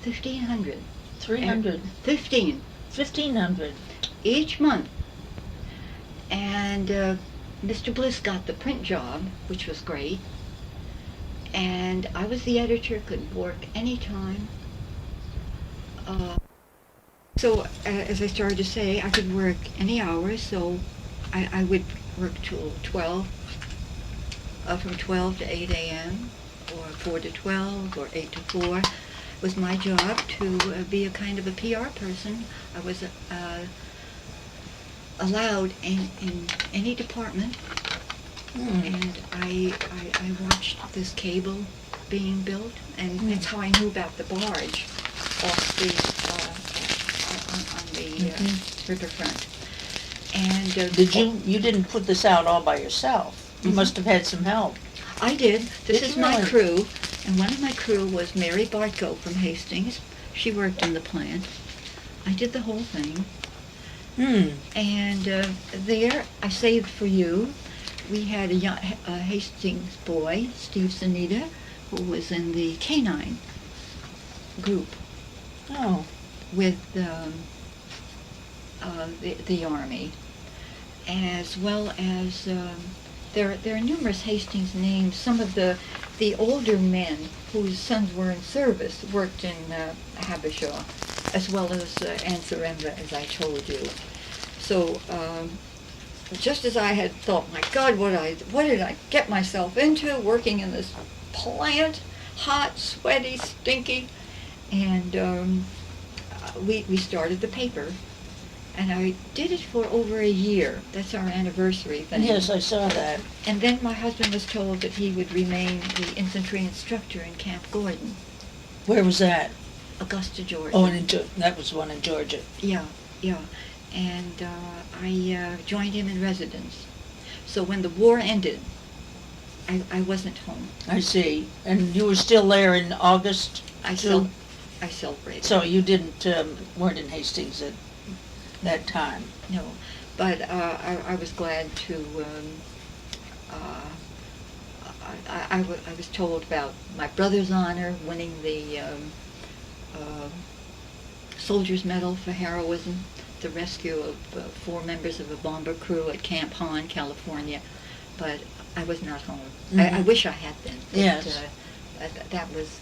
1,500. 300. 15. 1,500. Each month. And Mr. Bliss got the print job, which was great. And I was the editor, could work anytime. So as I started to say, I could work any hours, so I would work till 12, from 12 to 8 a.m., or 4 to 12, or 8 to 4. It was my job to be a kind of a PR person. I was allowed in any department, and I watched this cable being built, and that's how I knew about the barge off the on the riverfront. And You didn't put this out all by yourself? You must have had some help. I did. This Did is you my really? crew, and one of my crew was Mary Bartko from Hastings. She worked in the plant. I did the whole thing. And there, I saved for you. We had a Hastings boy, Steve Sanita, who was in the K-9 group Oh. with the Army, as well as there are numerous Hastings names. Some of the older men whose sons were in service worked in Habishaw, as well as Anseremba, as I told you. So just as I had thought, my God, what did I get myself into, working in this plant, hot, sweaty, stinky, and we started the paper. And I did it for over a year. That's our anniversary thing. Yes, I saw that. And then my husband was told that he would remain the infantry instructor in Camp Gordon, Where was that? Augusta, Georgia. Oh, that was one in Georgia. Yeah. And I joined him in residence. So when the war ended, I wasn't home. I see. And you were still there in August? I celebrated. So you weren't in Hastings at that time? No, but I was glad to. I was told about my brother's honor winning the Soldier's Medal for heroism, the rescue of 4 members of a bomber crew at Camp Hahn, California, but I was not home. Mm-hmm. I wish I had been. But, yes. That was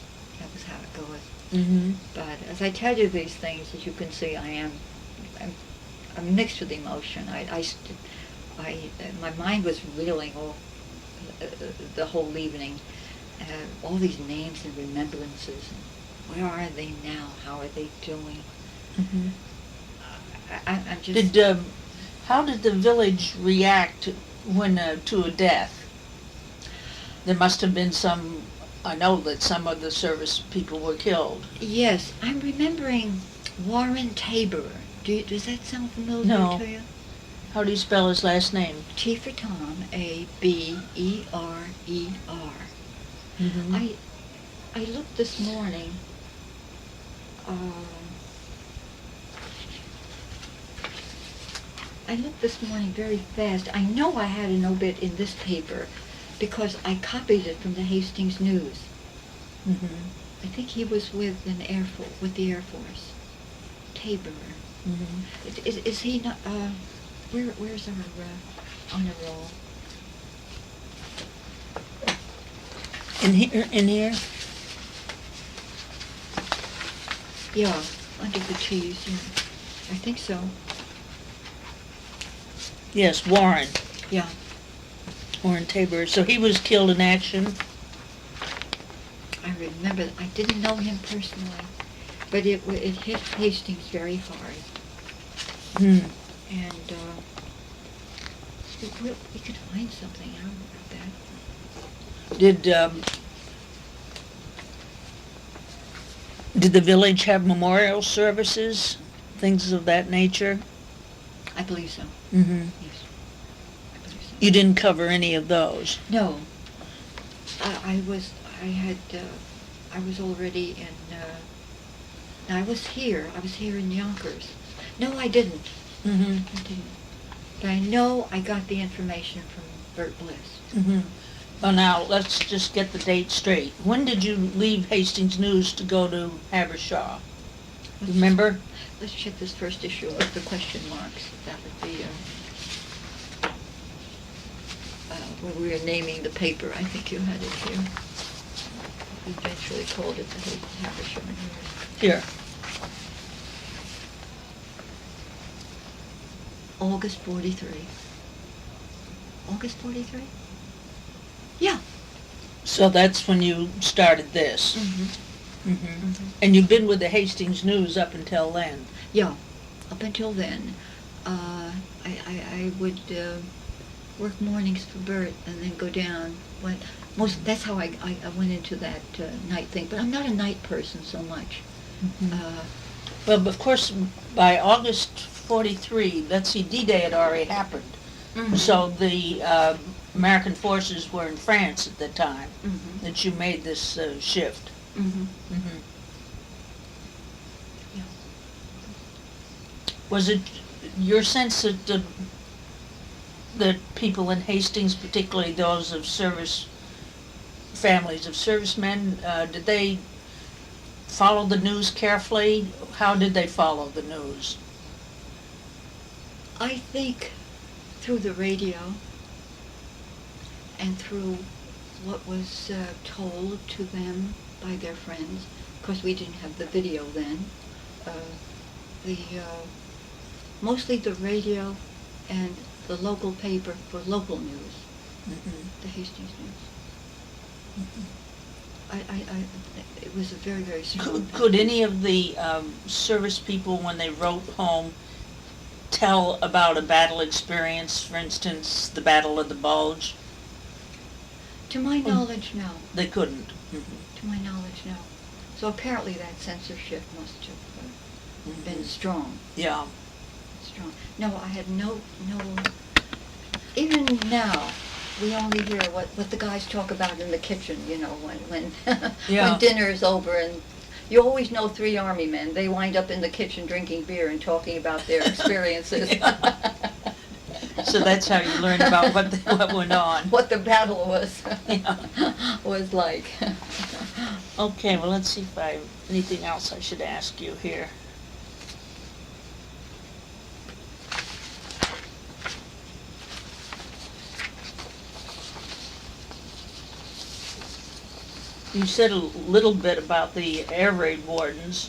how it goes. Mm-hmm. But as I tell you these things, as you can see, I'm mixed with emotion. My mind was reeling all the whole evening. All these names and remembrances. Where are they now? How are they doing? Mm-hmm. I'm just. How did the village react when to a death? There must have been some. I know that some of the service people were killed. Yes, I'm remembering Warren Tabor. Does that sound familiar No. to you? How do you spell his last name? T for Tom, Aberer. Mm-hmm. I looked this morning. I looked this morning very fast. I know I had an obit in this paper because I copied it from the Hastings News. Mm-hmm. I think he was with the Air Force. Tabor. Mm-hmm. Is he not? Where's our honor roll? In here? Yeah, under the T's. Yeah. I think so. Yes, Warren. Yeah. Warren Tabor. So he was killed in action? I remember. I didn't know him personally, but it hit Hastings very hard. Hmm. And we could find something out about that. Did the village have memorial services, things of that nature? I believe so. Mm-hmm. Yes, I believe so. You didn't cover any of those? No. I was already in. I was here in Yonkers. No, I didn't. Mm-hmm. I didn't. But I know I got the information from Bert Bliss. Mm-hmm. Well, now, let's just get the date straight. When did you leave Hastings News to go to Habershaw? Remember? Let's check this first issue of the question marks. That would be. where we were naming the paper. I think you had it here. We eventually called it the Habersham News. Here. August 43. August 43? Yeah. So that's when you started this. Mm-hmm. Mm-hmm. Mm-hmm. And you've been with the Hastings News up until then. Yeah. Up until then, I would work mornings for Bert and then go down. That's how I went into that night thing. But I'm not a night person so much. Mm-hmm. Well, of course, by August 43, let's see, D-Day had already happened. Mm-hmm. So the American forces were in France at the time Mm-hmm. that you made this shift. Mm-hmm. Mm-hmm. Yeah. Was it your sense that that people in Hastings, particularly those of families of servicemen, did they follow the news carefully? How did they follow the news? I think through the radio and through what was told to them by their friends. Of course, we didn't have the video then. Mostly the radio and the local paper for local news, Mm-hmm. the Hastings News. Mm-hmm. It was a very, very strong. Could any of the service people, when they wrote home, tell about a battle experience, for instance, the Battle of the Bulge? To my knowledge, no. They couldn't. Mm-hmm. To my knowledge, no. So apparently that censorship must have been Mm-hmm. strong. Yeah. Strong. No, I had no. Even now, we only hear what the guys talk about in the kitchen. You know, when Yeah. when dinner is over, and you always know 3 Army men. They wind up in the kitchen drinking beer and talking about their experiences. So that's how you learn about what went on. What the battle was Yeah. was like. Okay, well, let's see if I have anything else I should ask you here. You said a little bit about the air raid wardens.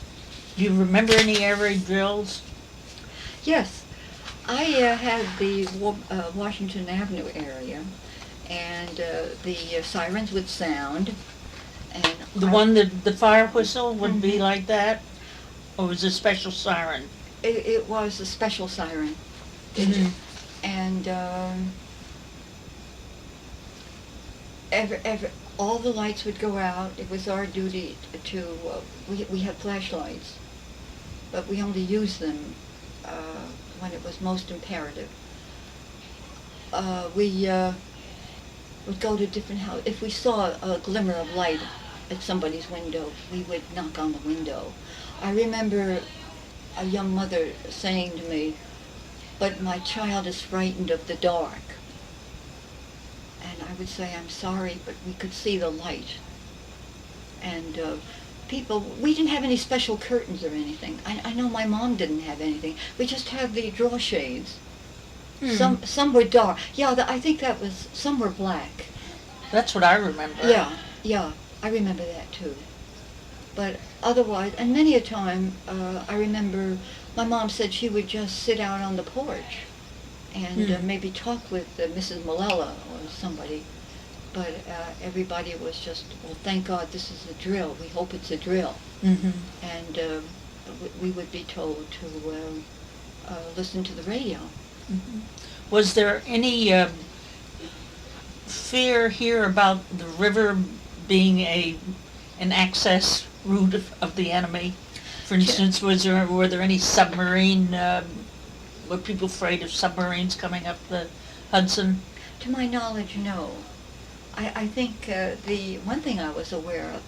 Do you remember any air raid drills? Yes, I had the Washington Avenue area, and the sirens would sound, and The one that the fire whistle would be like that? Or was it a special siren? it was a special siren, Mhm. and all the lights would go out. It was our duty to we had flashlights, but we only used them when it was most imperative. We would go to different houses. If we saw a glimmer of light at somebody's window, we would knock on the window. I remember a young mother saying to me, "But my child is frightened of the dark." And I would say, "I'm sorry, but we could see the light." And we didn't have any special curtains or anything. I know my mom didn't have anything. We just had the draw shades. Some were dark. Yeah, I think some were black. That's what I remember. Yeah, I remember that too. But otherwise, and many a time, I remember my mom said she would just sit out on the porch and maybe talk with Mrs. Malella or somebody. But everybody was just, well, thank God this is a drill. We hope it's a drill. Mm-hmm. And we would be told to listen to the radio. Mm-hmm. Was there any fear here about the river being an access route of the enemy? For instance, were there any submarine? Were people afraid of submarines coming up the Hudson? To my knowledge, no. I think the one thing I was aware of,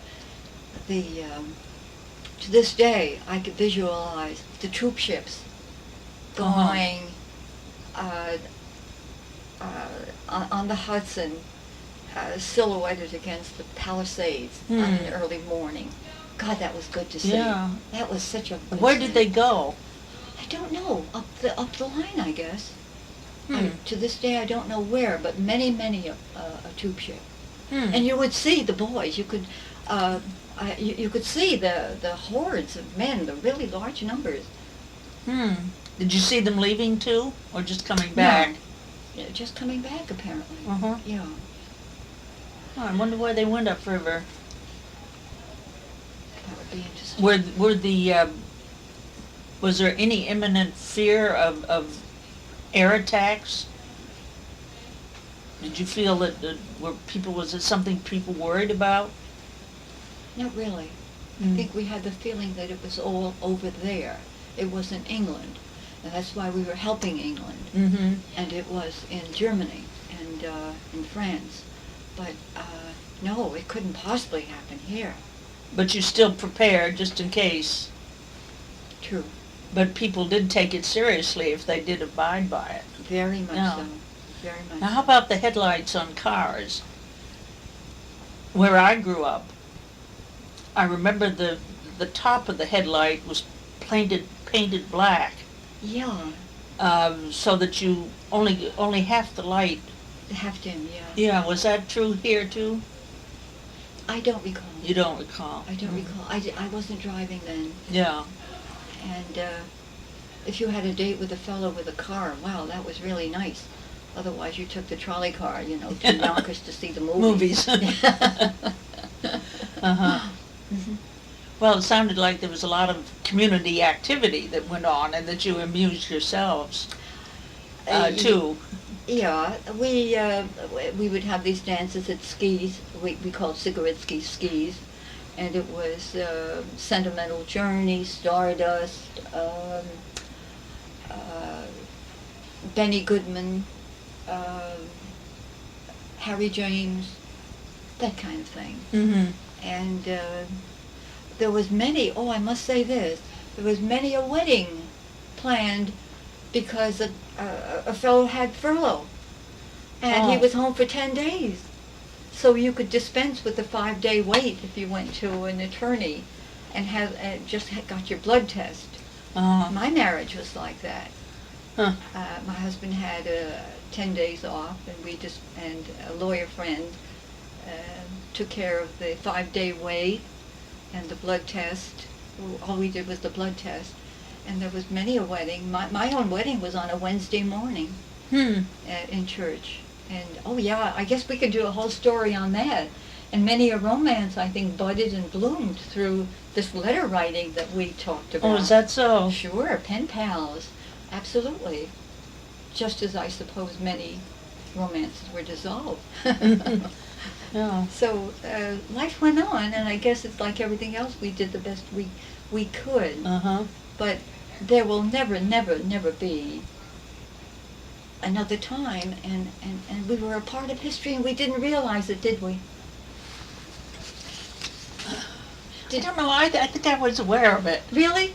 to this day, I could visualize the troop ships going on the Hudson, silhouetted against the Palisades on an early morning. God, that was good to see. Yeah. That was such a good Where sight. did they go? I don't know. Up the line, I guess. To this day, I don't know where, but many a troop ship. And you would see the boys. You could, you could see the hordes of men, the really large numbers. Did you see them leaving too, or just coming back? No, just coming back apparently. Yeah. Oh, I wonder why they went upriver. That would be interesting. Was there any imminent fear of air attacks? Did you feel that was it something people worried about? Not really. I think we had the feeling that it was all over there. It was in England, and that's why we were helping England. And it was in Germany and in France. But no, it couldn't possibly happen here. But you still prepared just in case. True. But people did take it seriously if they did abide by it. Very much so. Very much. Now, how about the headlights on cars? Where I grew up, I remember the top of the headlight was painted black. Yeah. So that you only half the light. Half dim, yeah. Yeah, was that true here too? I don't recall. You don't recall? I don't recall. I wasn't driving then. Yeah. And if you had a date with a fellow with a car, wow, that was really nice. Otherwise, you took the trolley car, to Yonkers to see the movies. Well, it sounded like there was a lot of community activity that went on and that you amused yourselves, too. Yeah, we would have these dances at skis. We called cigarette skis. And it was Sentimental Journey, Stardust, Benny Goodman, Harry James, that kind of thing. And there was I must say this, there was many a wedding planned because a fellow had furlough, and he was home for 10 days. So you could dispense with the 5-day wait if you went to an attorney and got your blood test. My marriage was like that. My husband had 10 days off, and a lawyer friend took care of the 5-day wait and the blood test. All we did was the blood test. And there was many a wedding. My own wedding was on a Wednesday morning in church. And, I guess we could do a whole story on that. And many a romance, I think, budded and bloomed through this letter writing that we talked about. Oh, is that so? Sure, pen pals. Absolutely. Just as I suppose many romances were dissolved. Yeah. So life went on, and I guess it's like everything else. We did the best we could. But there will never be another time, and we were a part of history, and we didn't realize it, did we? I don't know. I think I was aware of it. Really?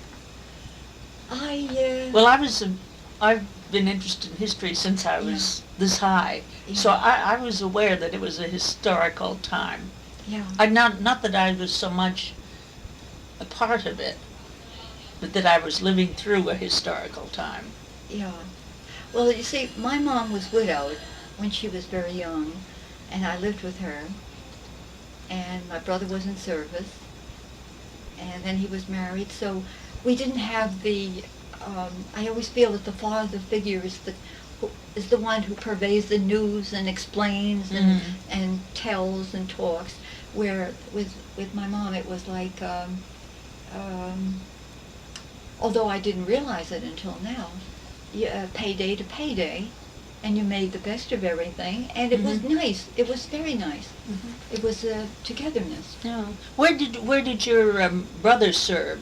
Well, I've been interested in history since I was this high, so I was aware that it was a historical time. Yeah. Not that I was so much a part of it, but that I was living through a historical time. Yeah. Well, you see, my mom was widowed when she was very young, and I lived with her, and my brother was in service, and then he was married, so we didn't have I always feel that the father figure is the one who purveys the news and explains and tells and talks, where with my mom it was like, although I didn't realize it until now, payday to payday, and you made the best of everything, and it was nice. It was very nice. It was togetherness. Yeah. Where did your brother serve?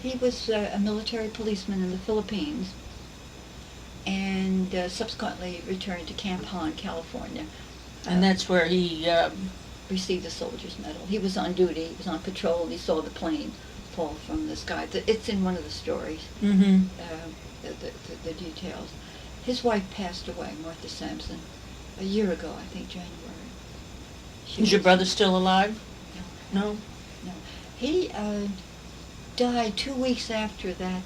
He was a military policeman in the Philippines, and subsequently returned to Camp Han, California. And that's where he received the Soldier's Medal. He was on duty. He was on patrol, and he saw the plane fall from the sky. It's in one of the stories. The details. His wife passed away, Martha Sampson, a year ago, I think January. Is your brother still alive? No. No. He died 2 weeks after that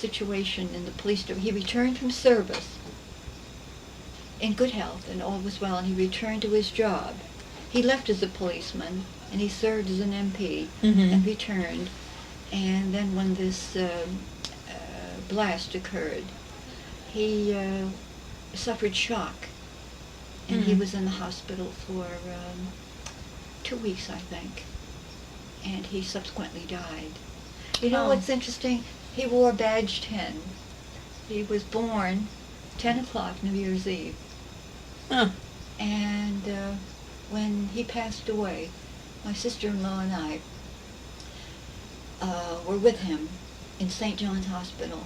situation in the police department. He returned from service in good health and all was well, and he returned to his job. He left as a policeman, and he served as an MP, and returned. And then when this blast occurred, he suffered shock, and he was in the hospital for 2 weeks, I think, and he subsequently died. You know what's interesting? He wore badge 10. He was born 10 o'clock New Year's Eve. And when he passed away, my sister-in-law and I were with him in St. John's Hospital.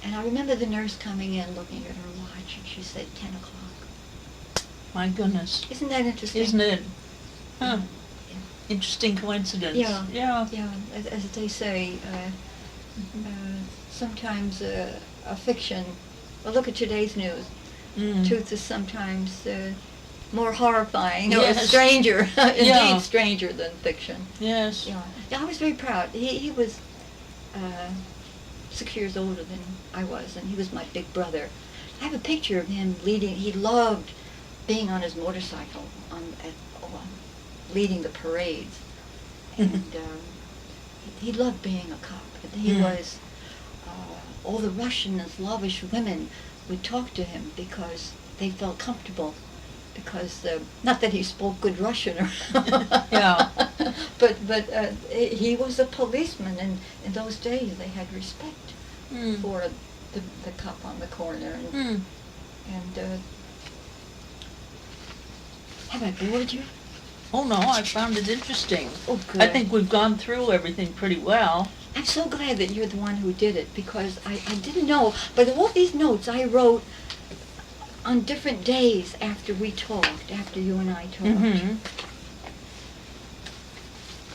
And I remember the nurse coming in, looking at her watch, and she said 10 o'clock. My goodness. Isn't that interesting? Isn't it? Huh. Yeah. Interesting coincidence. Yeah. Yeah. Yeah, as they say, sometimes a fiction, well, look at today's news. Truth is sometimes more horrifying or stranger, indeed stranger than fiction. Yes. Yeah. I was very proud. He was 6 years older than I was, and he was my big brother. I have a picture of him leading. He loved being on his motorcycle, leading the parades, and he loved being a cop. He was. All the Russian and Slavish women would talk to him because they felt comfortable. Because not that he spoke good Russian, or Yeah. but he was a policeman, and in those days they had respect for the cop on the corner. And have I bored you? Oh no, I found it interesting. Oh, good. I think we've gone through everything pretty well. I'm so glad that you're the one who did it, because I didn't know. But all these notes I wrote on different days after we talked, after you and I talked.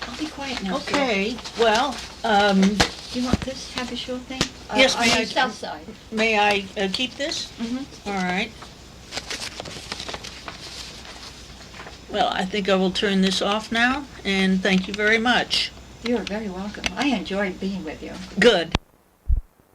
I'll be quiet now. Okay. Well, You want this Habershaw thing? Yes, on may I- the south side. may I keep this? All right. Well, I think I will turn this off now, and thank you very much. You're very welcome. I enjoyed being with you. Good.